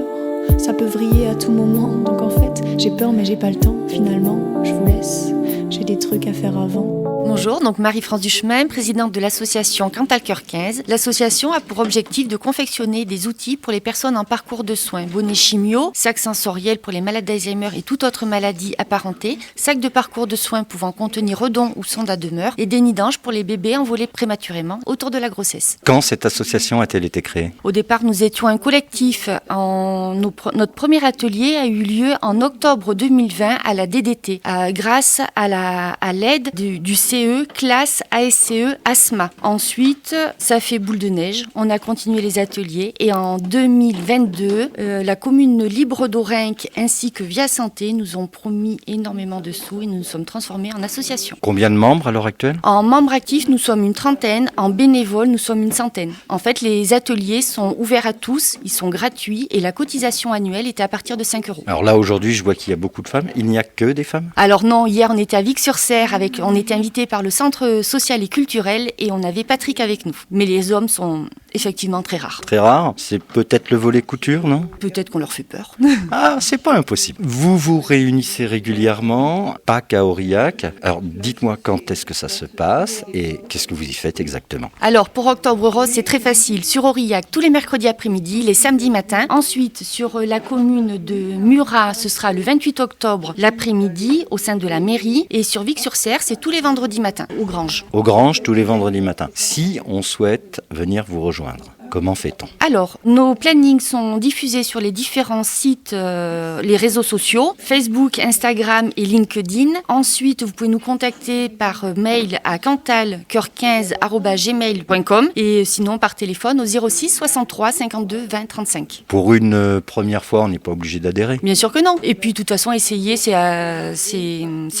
Ça peut vriller à tout moment, donc en fait j'ai peur mais j'ai pas le temps. Finalement je vous laisse, j'ai des trucs à faire avant. Bonjour, donc Marie-France Duchemin, présidente de l'association Cantal Cœur 15. L'association a pour objectif de confectionner des outils pour les personnes en parcours de soins. Bonnet chimio, sac sensoriel pour les malades d'Alzheimer et toute autre maladie apparentée, sac de parcours de soins pouvant contenir redons ou sonde à demeure et des nids d'ange pour les bébés envolés prématurément autour de la grossesse. Quand cette association a-t-elle été créée ? Au départ, nous étions un collectif. Notre premier atelier a eu lieu en octobre 2020 à la DDT, grâce à l'aide du CE, classe ASCE Asthma. Ensuite, ça fait boule de neige. On a continué les ateliers et en 2022, la commune Libre d'Aurinque ainsi que Via Santé nous ont promis énormément de sous et nous nous sommes transformés en association. Combien de membres à l'heure actuelle ? En membres actifs, nous sommes une trentaine. En bénévoles, nous sommes une centaine. En fait, les ateliers sont ouverts à tous, ils sont gratuits et la cotisation annuelle est à partir de 5 €. Alors là, aujourd'hui, je vois qu'il y a beaucoup de femmes. Il n'y a que des femmes ? Alors non, hier, on était à Vic-sur-Cère, on était invités par le Centre social et culturel et on avait Patrick avec nous. Mais les hommes sont effectivement très rares. Très rares ? C'est peut-être le volet couture, non ? Peut-être qu'on leur fait peur. Ah, c'est pas impossible. Vous vous réunissez régulièrement, pas qu'à Aurillac. Alors, dites-moi quand est-ce que ça se passe et qu'est-ce que vous y faites exactement ? Alors, pour Octobre Rose, c'est très facile. Sur Aurillac, tous les mercredis après-midi, les samedis matins. Ensuite, sur la commune de Murat, ce sera le 28 octobre l'après-midi au sein de la mairie. Et sur Vic-sur-Cère, c'est tous les vendredis matins, aux Granges. Aux Granges, tous les vendredis matins. Si on souhaite venir vous rejoindre, comment fait-on ? Alors, nos plannings sont diffusés sur les différents sites, les réseaux sociaux, Facebook, Instagram et LinkedIn. Ensuite, vous pouvez nous contacter par mail à cantalcoeur15@gmail.com et sinon par téléphone au 06 63 52 20 35. Pour une première fois, on n'est pas obligé d'adhérer ? Bien sûr que non. Et puis, de toute façon, essayer, c'est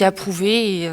approuvé et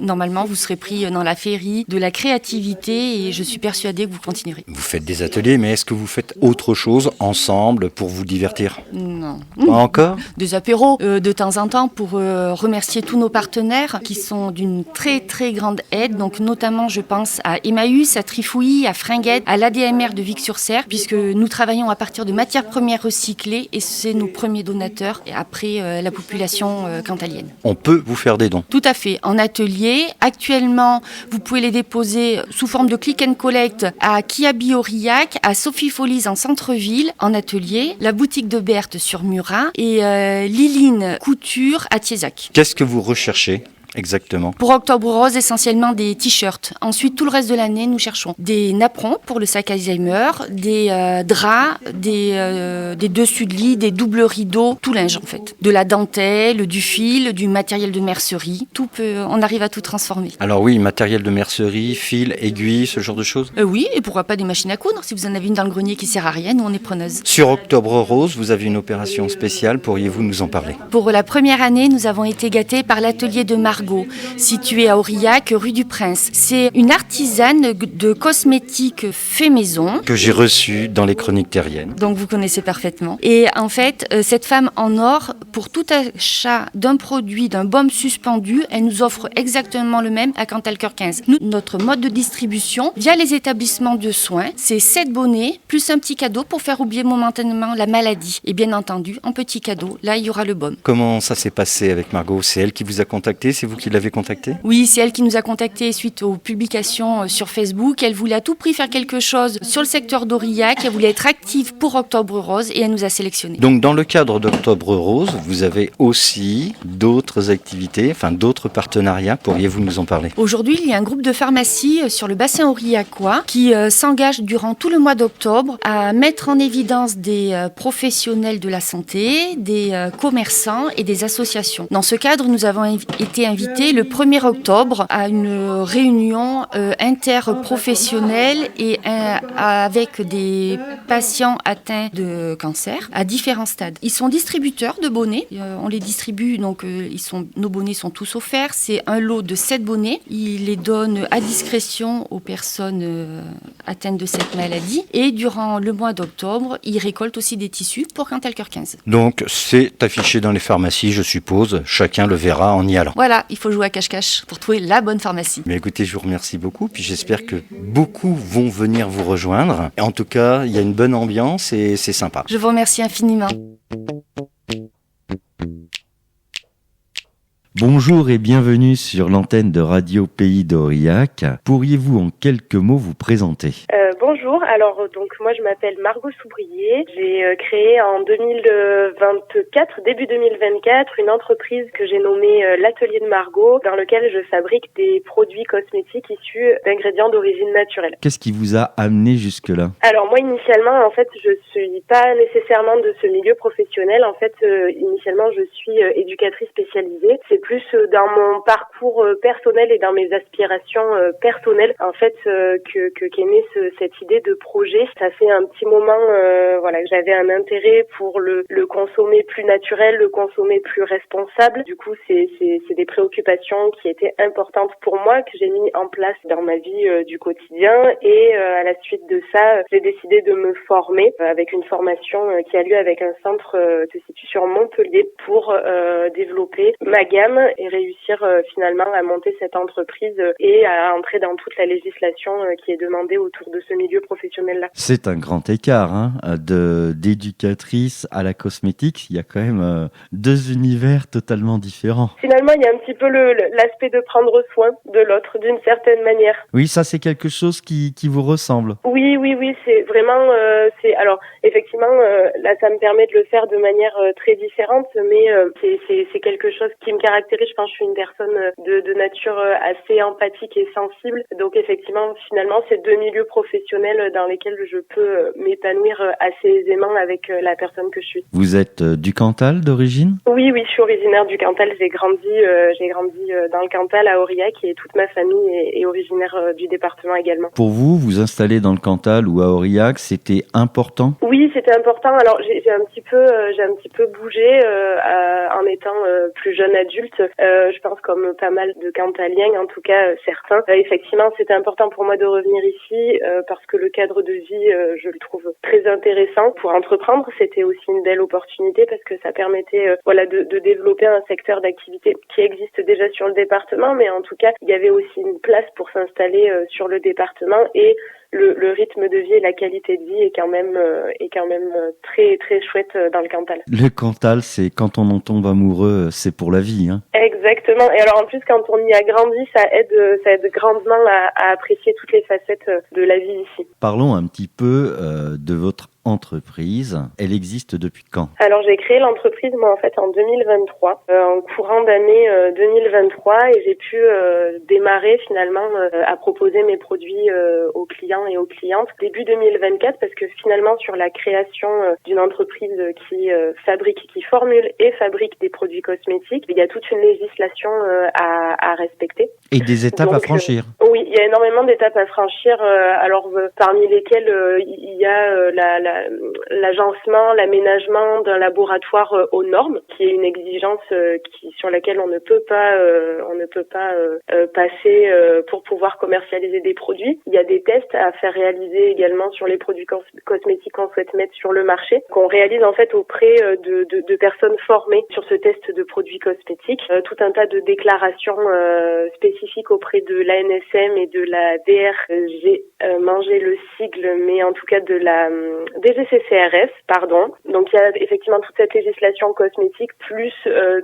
normalement, vous serez pris dans la féerie de la créativité et je suis persuadée que vous continuerez. Vous faites des ateliers, mais est-ce que vous faites autre chose ensemble pour vous divertir ? Non. Pas encore ? Des apéros de temps en temps pour remercier tous nos partenaires qui sont d'une très très grande aide. Donc notamment je pense à Emmaüs, à Trifouilly, à Fringuette, à l'ADMR de Vic-sur-Cère puisque nous travaillons à partir de matières premières recyclées et c'est nos premiers donateurs et après la population cantalienne. On peut vous faire des dons ? Tout à fait. En atelier, actuellement vous pouvez les déposer sous forme de click and collect à Kiabi Aurillac, à Sophie Folies en centre-ville, en atelier, la boutique de Berthe sur Murat et Liline Couture à Thiézac. Qu'est-ce que vous recherchez exactement ? Pour Octobre Rose, essentiellement des t-shirts. Ensuite, tout le reste de l'année, nous cherchons des napperons pour le sac Alzheimer, des draps, des dessus de lit, des doubles rideaux, tout linge en fait. De la dentelle, du fil, du matériel de mercerie, on arrive à tout transformer. Alors oui, matériel de mercerie, fil, aiguille, ce genre de choses ? Oui, et pourquoi pas des machines à coudre, si vous en avez une dans le grenier qui sert à rien, nous on est preneuse. Sur Octobre Rose, vous avez une opération spéciale, pourriez-vous nous en parler ? Pour la première année, nous avons été gâtés par l'atelier de Margot, située à Aurillac, rue du Prince. C'est une artisane de cosmétiques fait maison. Que j'ai reçue dans les chroniques terriennes. Donc vous connaissez parfaitement. Et en fait, cette femme en or, pour tout achat d'un produit, d'un baume suspendu, elle nous offre exactement le même à Cantal Cœur 15. Nous, notre mode de distribution, via les établissements de soins, c'est 7 bonnets, plus un petit cadeau pour faire oublier momentanément la maladie. Et bien entendu, en petit cadeau, là, il y aura le baume. Comment ça s'est passé avec Margot ? C'est elle qui vous a contacté ? C'est vous qui l'avez contactée ? Oui, c'est elle qui nous a contactés suite aux publications sur Facebook. Elle voulait à tout prix faire quelque chose sur le secteur d'Aurillac. Elle voulait être active pour Octobre Rose et elle nous a sélectionnés. Donc dans le cadre d'Octobre Rose, vous avez aussi d'autres activités, enfin d'autres partenariats. Pourriez-vous nous en parler ? Aujourd'hui, il y a un groupe de pharmacie sur le bassin aurillacois qui s'engage durant tout le mois d'octobre à mettre en évidence des professionnels de la santé, des commerçants et des associations. Dans ce cadre, nous avons été invités invité le 1er octobre à une réunion interprofessionnelle et avec des patients atteints de cancer à différents stades. Ils sont distributeurs de bonnets. On les distribue, donc nos bonnets sont tous offerts. C'est un lot de 7 bonnets. Ils les donnent à discrétion aux personnes atteintes de cette maladie. Et durant le mois d'octobre, ils récoltent aussi des tissus pour Cantal Cœur 15. Donc c'est affiché dans les pharmacies, je suppose. Chacun le verra en y allant. Voilà, il faut jouer à cache-cache pour trouver la bonne pharmacie. Mais écoutez, je vous remercie beaucoup. Puis j'espère que beaucoup vont venir vous rejoindre. En tout cas, il y a une bonne ambiance et c'est sympa. Je vous remercie infiniment. Bonjour et bienvenue sur l'antenne de Radio Pays d'Aurillac. Pourriez-vous en quelques mots vous présenter ? Bonjour, alors donc moi je m'appelle Margot Soubrier. J'ai créé en 2024, début 2024, une entreprise que j'ai nommée l'Atelier de Margot, dans lequel je fabrique des produits cosmétiques issus d'ingrédients d'origine naturelle. Qu'est-ce qui vous a amené jusque-là ? Alors moi initialement, en fait, je suis pas nécessairement de ce milieu professionnel. En fait, initialement, je suis éducatrice spécialisée. C'est plus dans mon parcours personnel et dans mes aspirations personnelles, en fait, qu'est née cette idée de projet. Ça fait un petit moment, que j'avais un intérêt pour le consommer plus naturel, le consommer plus responsable. Du coup, c'est des préoccupations qui étaient importantes pour moi, que j'ai mis en place dans ma vie du quotidien. Et à la suite de ça, j'ai décidé de me former avec une formation qui a lieu avec un centre qui se situe sur Montpellier pour développer ma gamme et réussir finalement à monter cette entreprise et à entrer dans toute la législation qui est demandée autour de ce milieu professionnel-là. C'est un grand écart, d'éducatrice à la cosmétique. Il y a quand même 2 univers totalement différents. Finalement, il y a un petit peu l'aspect de prendre soin de l'autre d'une certaine manière. Oui, ça c'est quelque chose qui vous ressemble. Oui, c'est vraiment... alors, effectivement, là, ça me permet de le faire de manière très différente, mais c'est quelque chose qui me caractérise. Je pense que je suis une personne de nature assez empathique et sensible. Donc, effectivement, finalement, c'est 2 milieux professionnels dans lesquels je peux m'épanouir assez aisément avec la personne que je suis. Vous êtes du Cantal d'origine ? Oui, je suis originaire du Cantal. J'ai grandi dans le Cantal à Aurillac et toute ma famille est originaire du département également. Pour vous, vous installer dans le Cantal ou à Aurillac, c'était important ? Oui, c'était important. Alors j'ai un petit peu bougé en étant plus jeune adulte. Je pense comme pas mal de Cantaliens, en tout cas certains. Effectivement, c'était important pour moi de revenir ici parce que le cadre de vie, je le trouve très intéressant pour entreprendre. C'était aussi une belle opportunité parce que ça permettait de développer un secteur d'activité qui existe déjà sur le département, mais en tout cas, il y avait aussi une place pour s'installer sur le département et le rythme de vie et la qualité de vie est quand même très très chouette dans le Cantal. Le Cantal, c'est quand on en tombe amoureux, c'est pour la vie, hein. Exactement. Et alors en plus, quand on y a grandi, ça aide grandement à apprécier toutes les facettes de la vie ici. Parlons un petit peu de votre entreprise. Elle existe depuis quand ? Alors j'ai créé l'entreprise moi en fait en 2023, en courant d'année 2023 et j'ai pu démarrer finalement à proposer mes produits aux clients et aux clientes début 2024 parce que finalement sur la création d'une entreprise qui fabrique, qui formule et fabrique des produits cosmétiques, il y a toute une législation à respecter. Et des étapes à franchir. Oui, il y a énormément d'étapes à franchir. Alors parmi lesquelles il y a l'agencement, l'aménagement d'un laboratoire aux normes, qui est une exigence sur laquelle on ne peut pas passer pour pouvoir commercialiser des produits. Il y a des tests à faire réaliser également sur les produits cosmétiques qu'on souhaite mettre sur le marché, qu'on réalise en fait auprès de personnes formées sur ce test de produits cosmétiques. Tout un tas de déclarations spécifiques auprès de l'ANSM et de la DR. J'ai mangé le sigle, mais en tout cas de la DGCCRF, pardon. Donc il y a effectivement toute cette législation cosmétique plus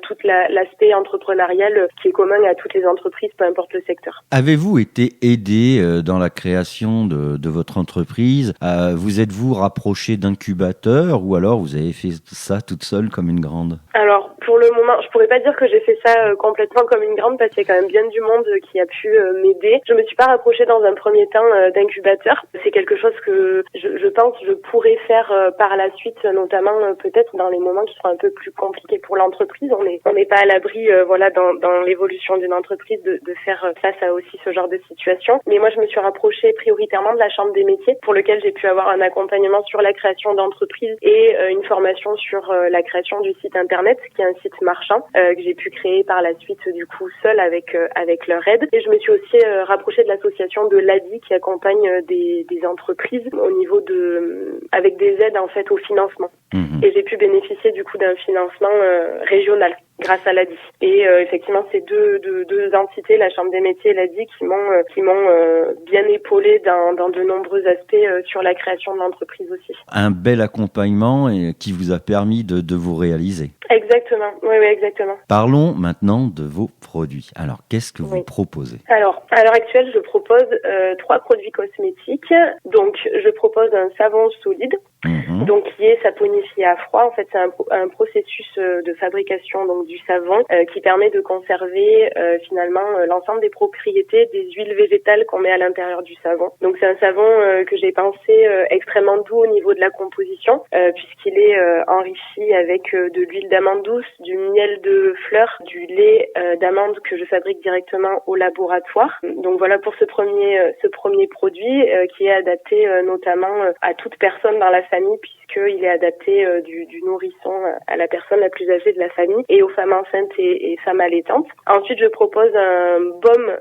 tout l'aspect entrepreneurial qui est commun à toutes les entreprises, peu importe le secteur. Avez-vous été aidé dans la création de votre entreprise ? Vous êtes-vous rapproché d'incubateurs ou alors vous avez fait ça toute seule comme une grande ? Alors Pour le moment, je pourrais pas dire que j'ai fait ça complètement comme une grande parce qu'il y a quand même bien du monde qui a pu m'aider. Je me suis pas rapprochée dans un premier temps d'incubateurs. C'est quelque chose que je pense je pourrais faire par la suite, notamment peut-être dans les moments qui seront un peu plus compliqués pour l'entreprise. On n'est pas à l'abri, dans l'évolution d'une entreprise de faire face à aussi ce genre de situation. Mais moi, je me suis rapprochée prioritairement de la Chambre des métiers, pour lequel j'ai pu avoir un accompagnement sur la création d'entreprise et une formation sur la création du site internet, qui est un site marchand que j'ai pu créer par la suite du coup seule avec leur aide. Et je me suis aussi rapprochée de l'association de l'ADI qui accompagne des entreprises au niveau avec des aides en fait au financement. Et j'ai pu bénéficier du coup d'un financement régional grâce à l'ADI. Et effectivement, ces deux entités, la Chambre des métiers et l'ADI, qui m'ont bien épaulée dans de nombreux aspects sur la création de l'entreprise aussi. Un bel accompagnement qui vous a permis de vous réaliser. Exactement, oui, exactement. Parlons maintenant de vos produits. Alors, qu'est-ce que vous proposez ? Alors, à l'heure actuelle, je propose 3 produits cosmétiques. Donc, je propose un savon solide, donc qui est saponifié à froid. En fait, c'est un processus de fabrication donc du savon qui permet de conserver finalement l'ensemble des propriétés des huiles végétales qu'on met à l'intérieur du savon. Donc, c'est un savon que j'ai pensé extrêmement doux au niveau de la composition, puisqu'il est enrichi avec de l'huile d'amande douce, du miel de fleurs, du lait d'amande que je fabrique directement au laboratoire. Donc voilà pour ce premier produit qui est adapté notamment à toute personne dans la famille, puisqu'il est adapté du nourrisson à la personne la plus âgée de la famille et aux femmes enceintes et femmes allaitantes. Ensuite, je propose un baume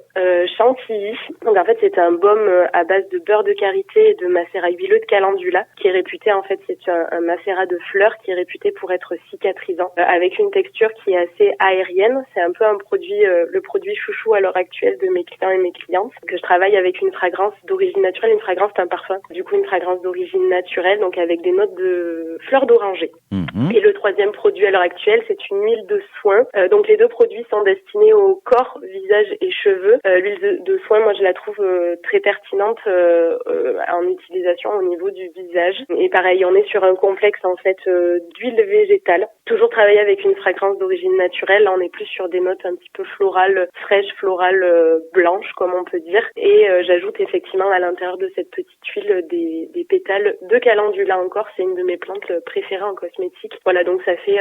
chantilly. Donc en fait, c'est un baume à base de beurre de karité et de macérat huileux de calendula, qui est réputé, en fait, c'est un macérat de fleurs qui est réputé pour être cicatrisant, avec une texture qui est assez aérienne. C'est un peu le produit chouchou à l'heure actuelle de mes clients et mes clientes, que je travaille avec une fragrance d'origine naturelle. Une fragrance, c'est un parfum. Du coup, une fragrance d'origine naturelle, donc avec des notes de fleurs d'oranger. Et le troisième produit à l'heure actuelle, c'est une huile de soin. Donc les deux produits sont destinés au corps, visage et cheveux. L'huile de soin, moi, je la trouve très pertinente en utilisation au niveau du visage. Et pareil, on est sur un complexe en fait d'huile végétale. Toujours travailler avec une fragrance d'origine naturelle. Là, on est plus sur des notes un petit peu florales, fraîches, florales, blanches, comme on peut dire. Et j'ajoute effectivement à l'intérieur de cette petite huile des pétales de calendula encore. C'est une de mes plantes préférées en cosmétique. Voilà, donc ça fait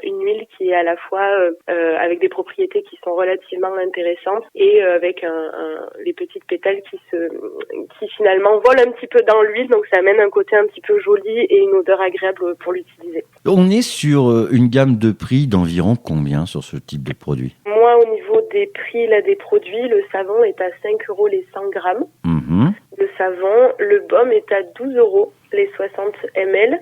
une huile qui est à la fois avec des propriétés qui sont relativement intéressantes et avec les petites pétales qui finalement volent un petit peu dans l'huile. Donc ça amène un côté un petit peu joli et une odeur agréable pour l'utiliser. On est sur une gamme de prix d'environ combien sur ce type de produit ? Moi, au niveau des prix des produits, le savon est à 5 € les 100 grammes. Le savon, le baume est à 12 € les 60 ml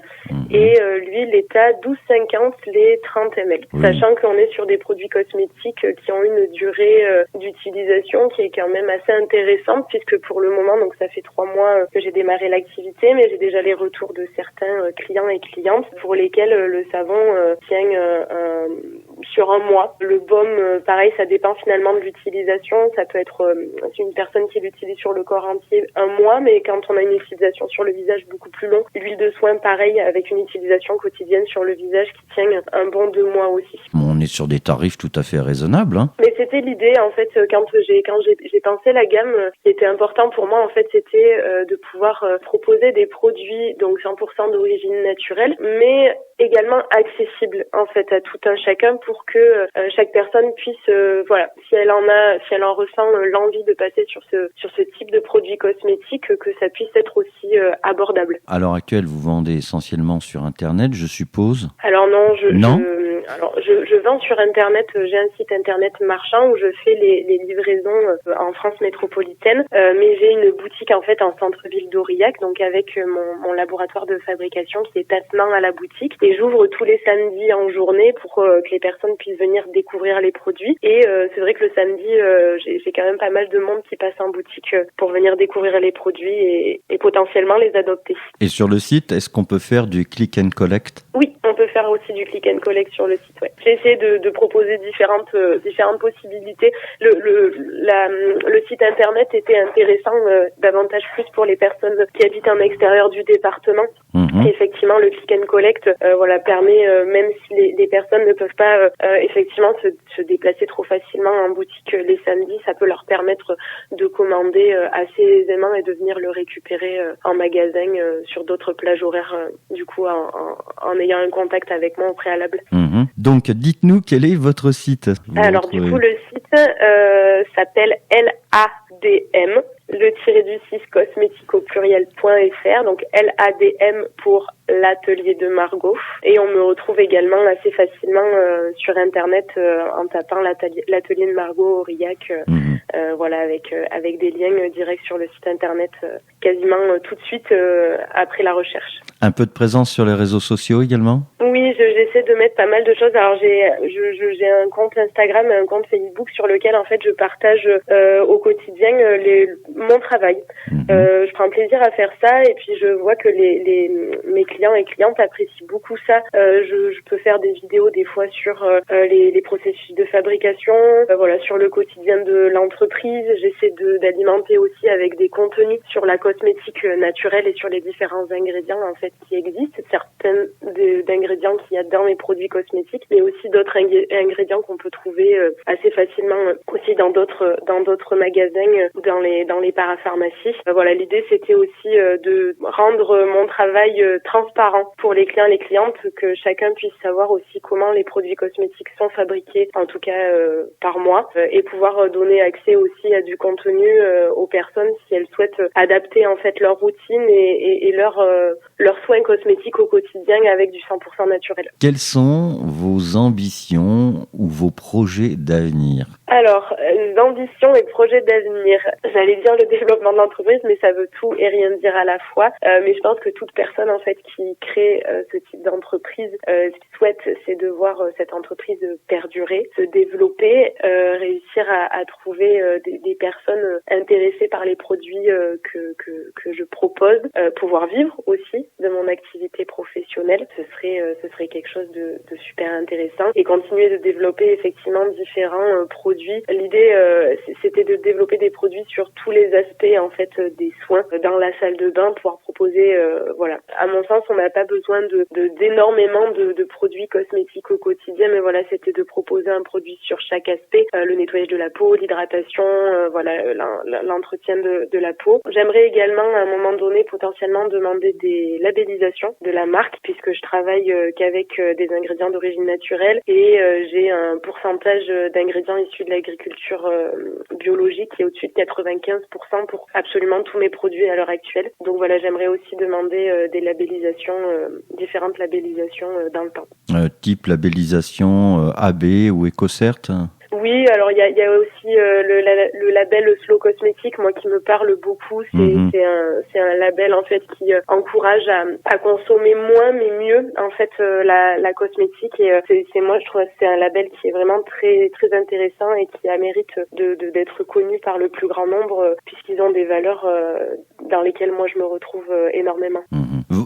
et l'huile est à 12,50 les 30 ml. Sachant qu'on est sur des produits cosmétiques qui ont une durée d'utilisation qui est quand même assez intéressante, puisque pour le moment, donc ça fait 3 mois que j'ai démarré l'activité, mais j'ai déjà les retours de certains clients et clientes pour lesquels le savon tient sur un mois. Le baume, pareil, ça dépend finalement de l'utilisation. Ça peut être une personne qui l'utilise sur le corps entier 1 mois, mais quand on a une utilisation sur le visage beaucoup plus long, l'huile de soin, pareil, avec une utilisation quotidienne sur le visage qui tient un bon 2 mois aussi. On est sur des tarifs tout à fait raisonnables. Mais c'était l'idée, en fait, quand j'ai pensé la gamme, ce qui était important pour moi, en fait, c'était de pouvoir proposer des produits donc 100% d'origine naturelle, mais également accessible en fait à tout un chacun pour que chaque personne puisse si elle en ressent l'envie de passer sur ce type de produit cosmétique, que ça puisse être aussi abordable. À l'heure actuelle, vous vendez essentiellement sur internet, je suppose ? Alors non, je vends sur internet, j'ai un site internet marchand où je fais les livraisons en France métropolitaine, mais j'ai une boutique en fait en centre-ville d'Aurillac, donc avec mon laboratoire de fabrication qui est attenant à la boutique, et j'ouvre tous les samedis en journée pour que les personnes puissent venir découvrir les produits. Et c'est vrai que le samedi, j'ai quand même pas mal de monde qui passe en boutique pour venir découvrir les produits et potentiellement les adopter. Et sur le site, est-ce qu'on peut faire du click and collect ? Oui, on peut faire aussi du click and collect sur le site. Ouais. J'ai essayé de proposer différentes possibilités. Le site internet était intéressant davantage plus pour les personnes qui habitent en extérieur du département. Mmh. Effectivement, le click and collect permet, même si les personnes ne peuvent pas effectivement se déplacer trop facilement en boutique les samedis, ça peut leur permettre de commander assez aisément et de venir le récupérer en magasin sur d'autres plages horaires, du coup en ayant un contact avec moi au préalable. Mmh. Donc dites-nous quel est votre site. Alors du coup le site s'appelle LADM, le-6 cosmétique au pluriel.fr, donc LADM pour l'atelier de Margot, et on me retrouve également assez facilement sur internet en tapant l'atelier de Margot Aurillac, avec des liens directs sur le site internet quasiment tout de suite après la recherche. Un peu de présence sur les réseaux sociaux également? Oui, j'essaie de mettre pas mal de choses. Alors j'ai un compte Instagram et un compte Facebook sur lequel en fait je partage au quotidien mon travail. Je prends plaisir à faire ça et puis je vois que mes clients et clientes apprécient beaucoup ça. Je peux faire des vidéos des fois sur les processus de fabrication, sur le quotidien de l'entreprise. J'essaie d'alimenter aussi avec des contenus sur la cosmétique naturelle et sur les différents ingrédients en fait qui existent, certains d'ingrédients qu'il y a dans les produits cosmétiques, mais aussi d'autres ingrédients qu'on peut trouver assez facilement aussi dans d'autres magasins ou dans les parapharmacies. L'idée c'était aussi de rendre mon travail transparent pour les clients et les clientes, que chacun puisse savoir aussi comment les produits cosmétiques sont fabriqués, en tout cas par moi, et pouvoir donner accès aussi à du contenu aux personnes si elles souhaitent adapter en fait leur routine et leurs soins cosmétiques au quotidien avec du 100% naturel. Quelles sont vos ambitions ou vos projets d'avenir? Alors, l'ambition et projet d'avenir, j'allais dire le développement de l'entreprise, mais ça veut tout et rien dire à la fois. Mais je pense que toute personne en fait qui crée ce type d'entreprise, ce qu'il souhaite, c'est de voir cette entreprise perdurer, se développer, réussir à trouver des personnes intéressées par les produits que je propose, pouvoir vivre aussi de mon activité professionnelle. Ce serait quelque chose de super intéressant, et continuer de développer effectivement différents produits. L'idée c'était de développer des produits sur tous les aspects en fait des soins dans la salle de bain, pouvoir proposer à mon sens on n'a pas besoin d'énormément de produits cosmétiques au quotidien, mais c'était de proposer un produit sur chaque aspect, le nettoyage de la peau, l'hydratation, l'entretien de la peau. J'aimerais également à un moment donné potentiellement demander des labellisations de la marque, puisque je travaille qu'avec des ingrédients d'origine naturelle, et j'ai un pourcentage d'ingrédients issus de l'agriculture biologique qui est au-dessus de 95% pour absolument tous mes produits à l'heure actuelle. Donc j'aimerais aussi demander des labellisations, différentes labellisations dans le temps. Type labellisation AB ou EcoCert? Oui, alors il y a aussi le label Slow Cosmétique, moi qui me parle beaucoup. C'est un label en fait qui encourage à consommer moins mais mieux en fait la cosmétique, et moi je trouve que c'est un label qui est vraiment très très intéressant et qui a mérite d'être connu par le plus grand nombre, puisqu'ils ont des valeurs dans lesquelles moi je me retrouve énormément.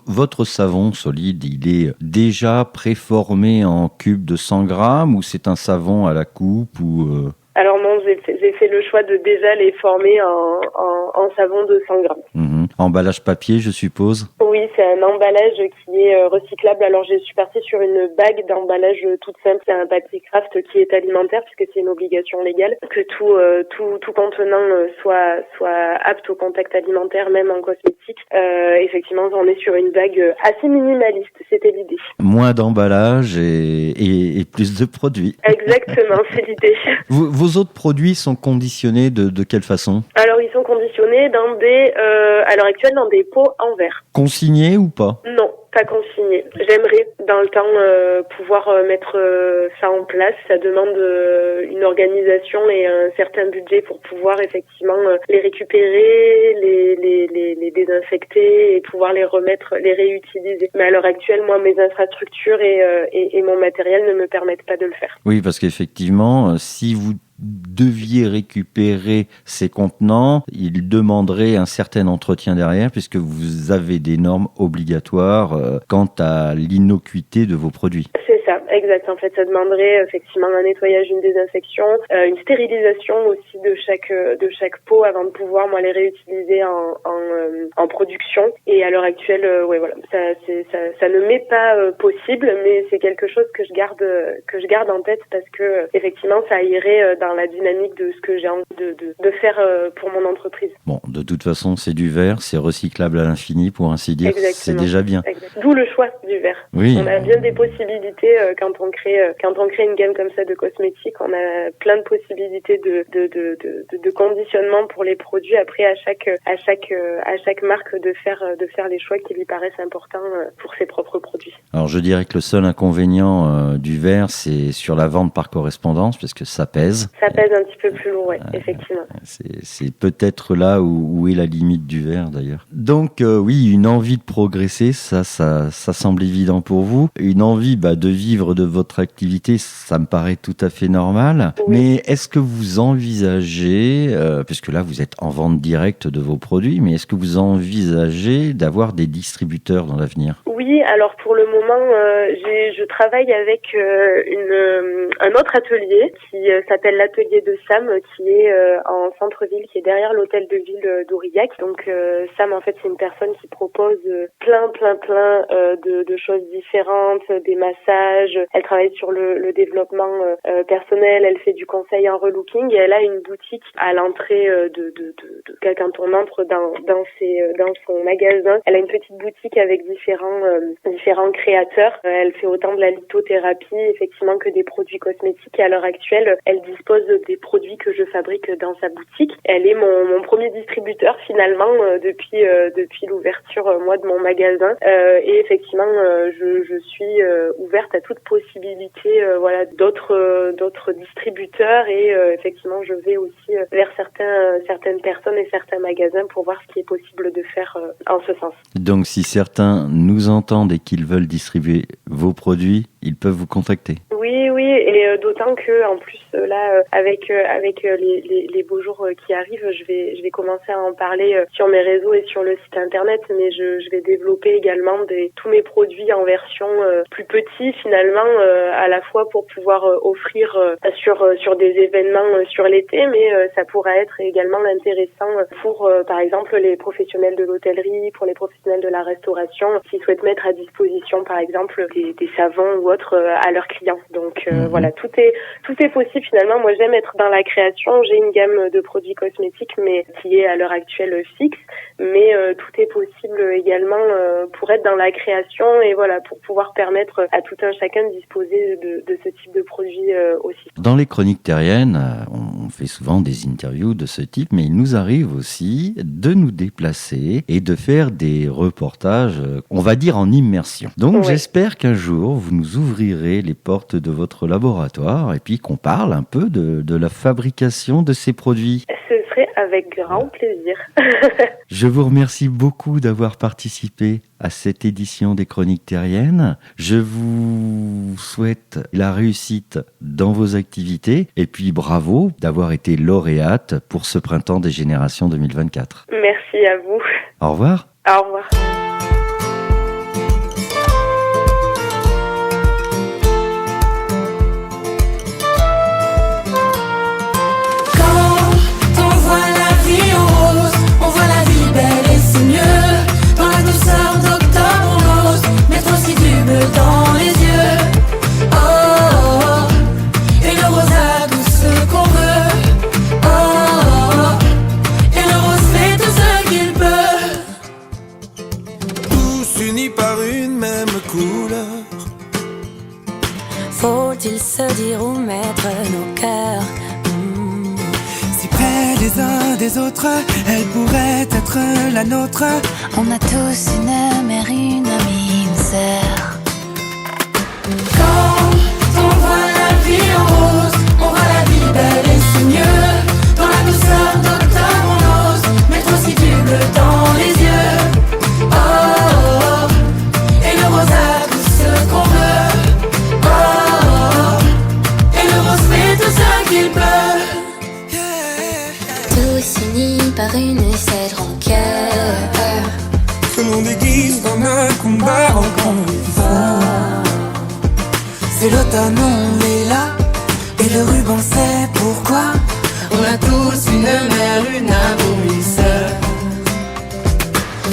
Votre savon solide, il est déjà préformé en cubes de 100 grammes ou c'est un savon à la coupe ou Alors non, j'ai fait le choix de déjà les former en savon de 100 grammes. Emballage papier, je suppose? Oui, c'est un emballage qui est recyclable. Alors je suis partie sur une bague d'emballage toute simple. C'est un papier craft qui est alimentaire, puisque c'est une obligation légale que tout contenant soit apte au contact alimentaire, même en cosmétique. Effectivement, on est sur une bague assez minimaliste. C'était l'idée. Moins d'emballage et plus de produits. Exactement, c'est l'idée. Vos autres produits sont conditionnés de quelle façon? Alors ils sont conditionnés dans à l'heure actuelle dans des pots en verre. Consignés ou pas? Non, pas consignés. J'aimerais dans le temps pouvoir mettre ça en place. Ça demande une organisation et un certain budget pour pouvoir effectivement les récupérer, les désinfecter et pouvoir les remettre, les réutiliser. Mais à l'heure actuelle, moi, mes infrastructures et mon matériel ne me permettent pas de le faire. Oui, parce qu'effectivement, si vous deviez récupérer ces contenants, il demanderait un certain entretien derrière, puisque vous avez des normes obligatoires quant à l'innocuité de vos produits. C'est ça, exact. En fait, ça demanderait effectivement un nettoyage, une désinfection, une stérilisation aussi de chaque pot avant de pouvoir les réutiliser en production. Et à l'heure actuelle, ça ne m'est pas possible, mais c'est quelque chose que je garde en tête parce que effectivement, ça irait dans la dynamique de ce que j'ai envie de faire pour mon entreprise. Bon, de toute façon, c'est du verre, c'est recyclable à l'infini, pour ainsi dire. Exactement. C'est déjà bien. Exactement. D'où le choix du verre. Oui. On a bien des possibilités quand on crée une gamme comme ça de cosmétiques. On a plein de possibilités de conditionnement pour les produits. Après, à chaque marque de faire les choix qui lui paraissent importants pour ses propres produits. Alors, je dirais que le seul inconvénient du verre, c'est sur la vente par correspondance, parce que ça pèse. Ça pèse un petit peu plus lourd, oui, effectivement. C'est peut-être là où est la limite du verre, d'ailleurs. Donc, oui, une envie de progresser, ça semble évident pour vous. Une envie de vivre de votre activité, ça me paraît tout à fait normal. Oui. Mais est-ce que vous envisagez, puisque là, vous êtes en vente directe de vos produits, mais est-ce que vous envisagez d'avoir des distributeurs dans l'avenir ? Oui, alors pour le moment, je travaille avec un autre atelier qui s'appelle l'atelier de Sam, qui est en centre-ville, qui est derrière l'hôtel de ville d'Aurillac. Donc Sam, en fait, c'est une personne qui propose plein de choses différentes, des massages. Elle travaille sur le développement personnel. Elle fait du conseil en relooking et elle a une boutique à l'entrée quand on entre dans son magasin. Elle a une petite boutique avec différents créateurs. Elle fait autant de la lithothérapie, effectivement, que des produits cosmétiques. Et à l'heure actuelle, elle dispose des produits que je fabrique dans sa boutique. Elle est mon premier distributeur, finalement, depuis l'ouverture, de mon magasin. Et effectivement, je suis ouverte à toute possibilité, d'autres distributeurs. Et effectivement, je vais aussi vers certaines personnes et certains magasins pour voir ce qui est possible de faire en ce sens. Donc, si certains nous entendent et qu'ils veulent distribuer vos produits, ils peuvent vous contacter. Oui, et d'autant que en plus là, avec les beaux jours qui arrivent, je vais commencer à en parler sur mes réseaux et sur le site internet, mais je vais développer également tous mes produits en version plus petit finalement, à la fois pour pouvoir offrir sur des événements sur l'été, mais ça pourra être également intéressant pour par exemple les professionnels de l'hôtellerie, pour les professionnels de la restauration qui souhaitent mettre à disposition par exemple des savons ou autres à leurs clients. Donc voilà, tout est possible finalement. Moi, j'aime être dans la création. J'ai une gamme de produits cosmétiques, mais qui est à l'heure actuelle fixe. Mais tout est possible également pour être dans la création et voilà, pour pouvoir permettre à tout un chacun de disposer de ce type de produits aussi. Dans les chroniques terriennes, on fait souvent des interviews de ce type, mais il nous arrive aussi de nous déplacer et de faire des reportages, on va dire en immersion. Donc j'espère qu'un jour, vous nous ouvrirez les portes de votre laboratoire et puis qu'on parle un peu de la fabrication de ces produits. Ce serait avec grand plaisir. Je vous remercie beaucoup d'avoir participé à cette édition des Chroniques Terriennes. Je vous souhaite la réussite dans vos activités et puis bravo d'avoir été lauréate pour ce printemps des générations 2024. Merci à vous. Au revoir. Au revoir. Dans les yeux, oh, et le rosa tout ce qu'on veut, oh, et le rose fait tout ce qu'il peut. Tous unis par une même couleur. Faut-il se dire où mettre nos cœurs? Si près les uns des autres, elle pourrait être la nôtre. On a tous une mère, une amie, une sœur. Quand on voit la vie en rose, on voit la vie belle et c'est mieux. Dans la douceur d'octobre on ose mettre aussi du bleu dans les yeux. Oh, et le rosa tout ce qu'on veut. Oh, et le rose fait tout ce qu'il peut. Tous unis par une seule rancœur Que l'on déguise dans un coup C'est l'automne, on est là. Et le ruban, c'est pourquoi on a tous une mère, une amour, une sœur.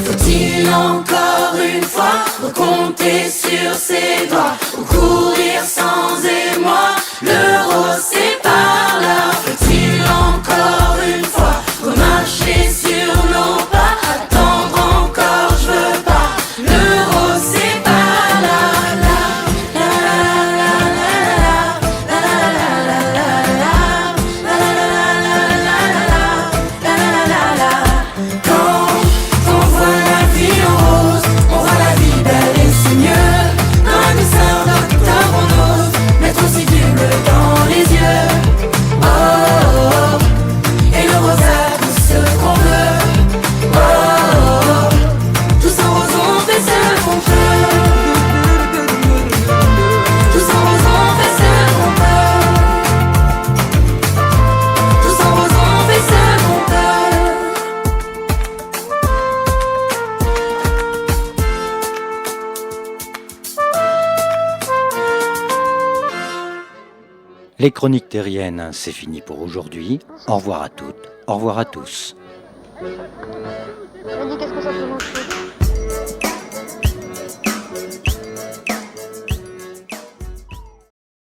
Faut-il encore une fois recompter sur ses doigts ou courir sans émoi? L'euro c'est par là. Faut-il encore une fois remarcher sur nos pas? Attendre encore, je veux pas. L'euro c'est par là. Les chroniques terriennes, c'est fini pour aujourd'hui. Au revoir à toutes, au revoir à tous. Elle dit qu'est-ce que ça peut montrer?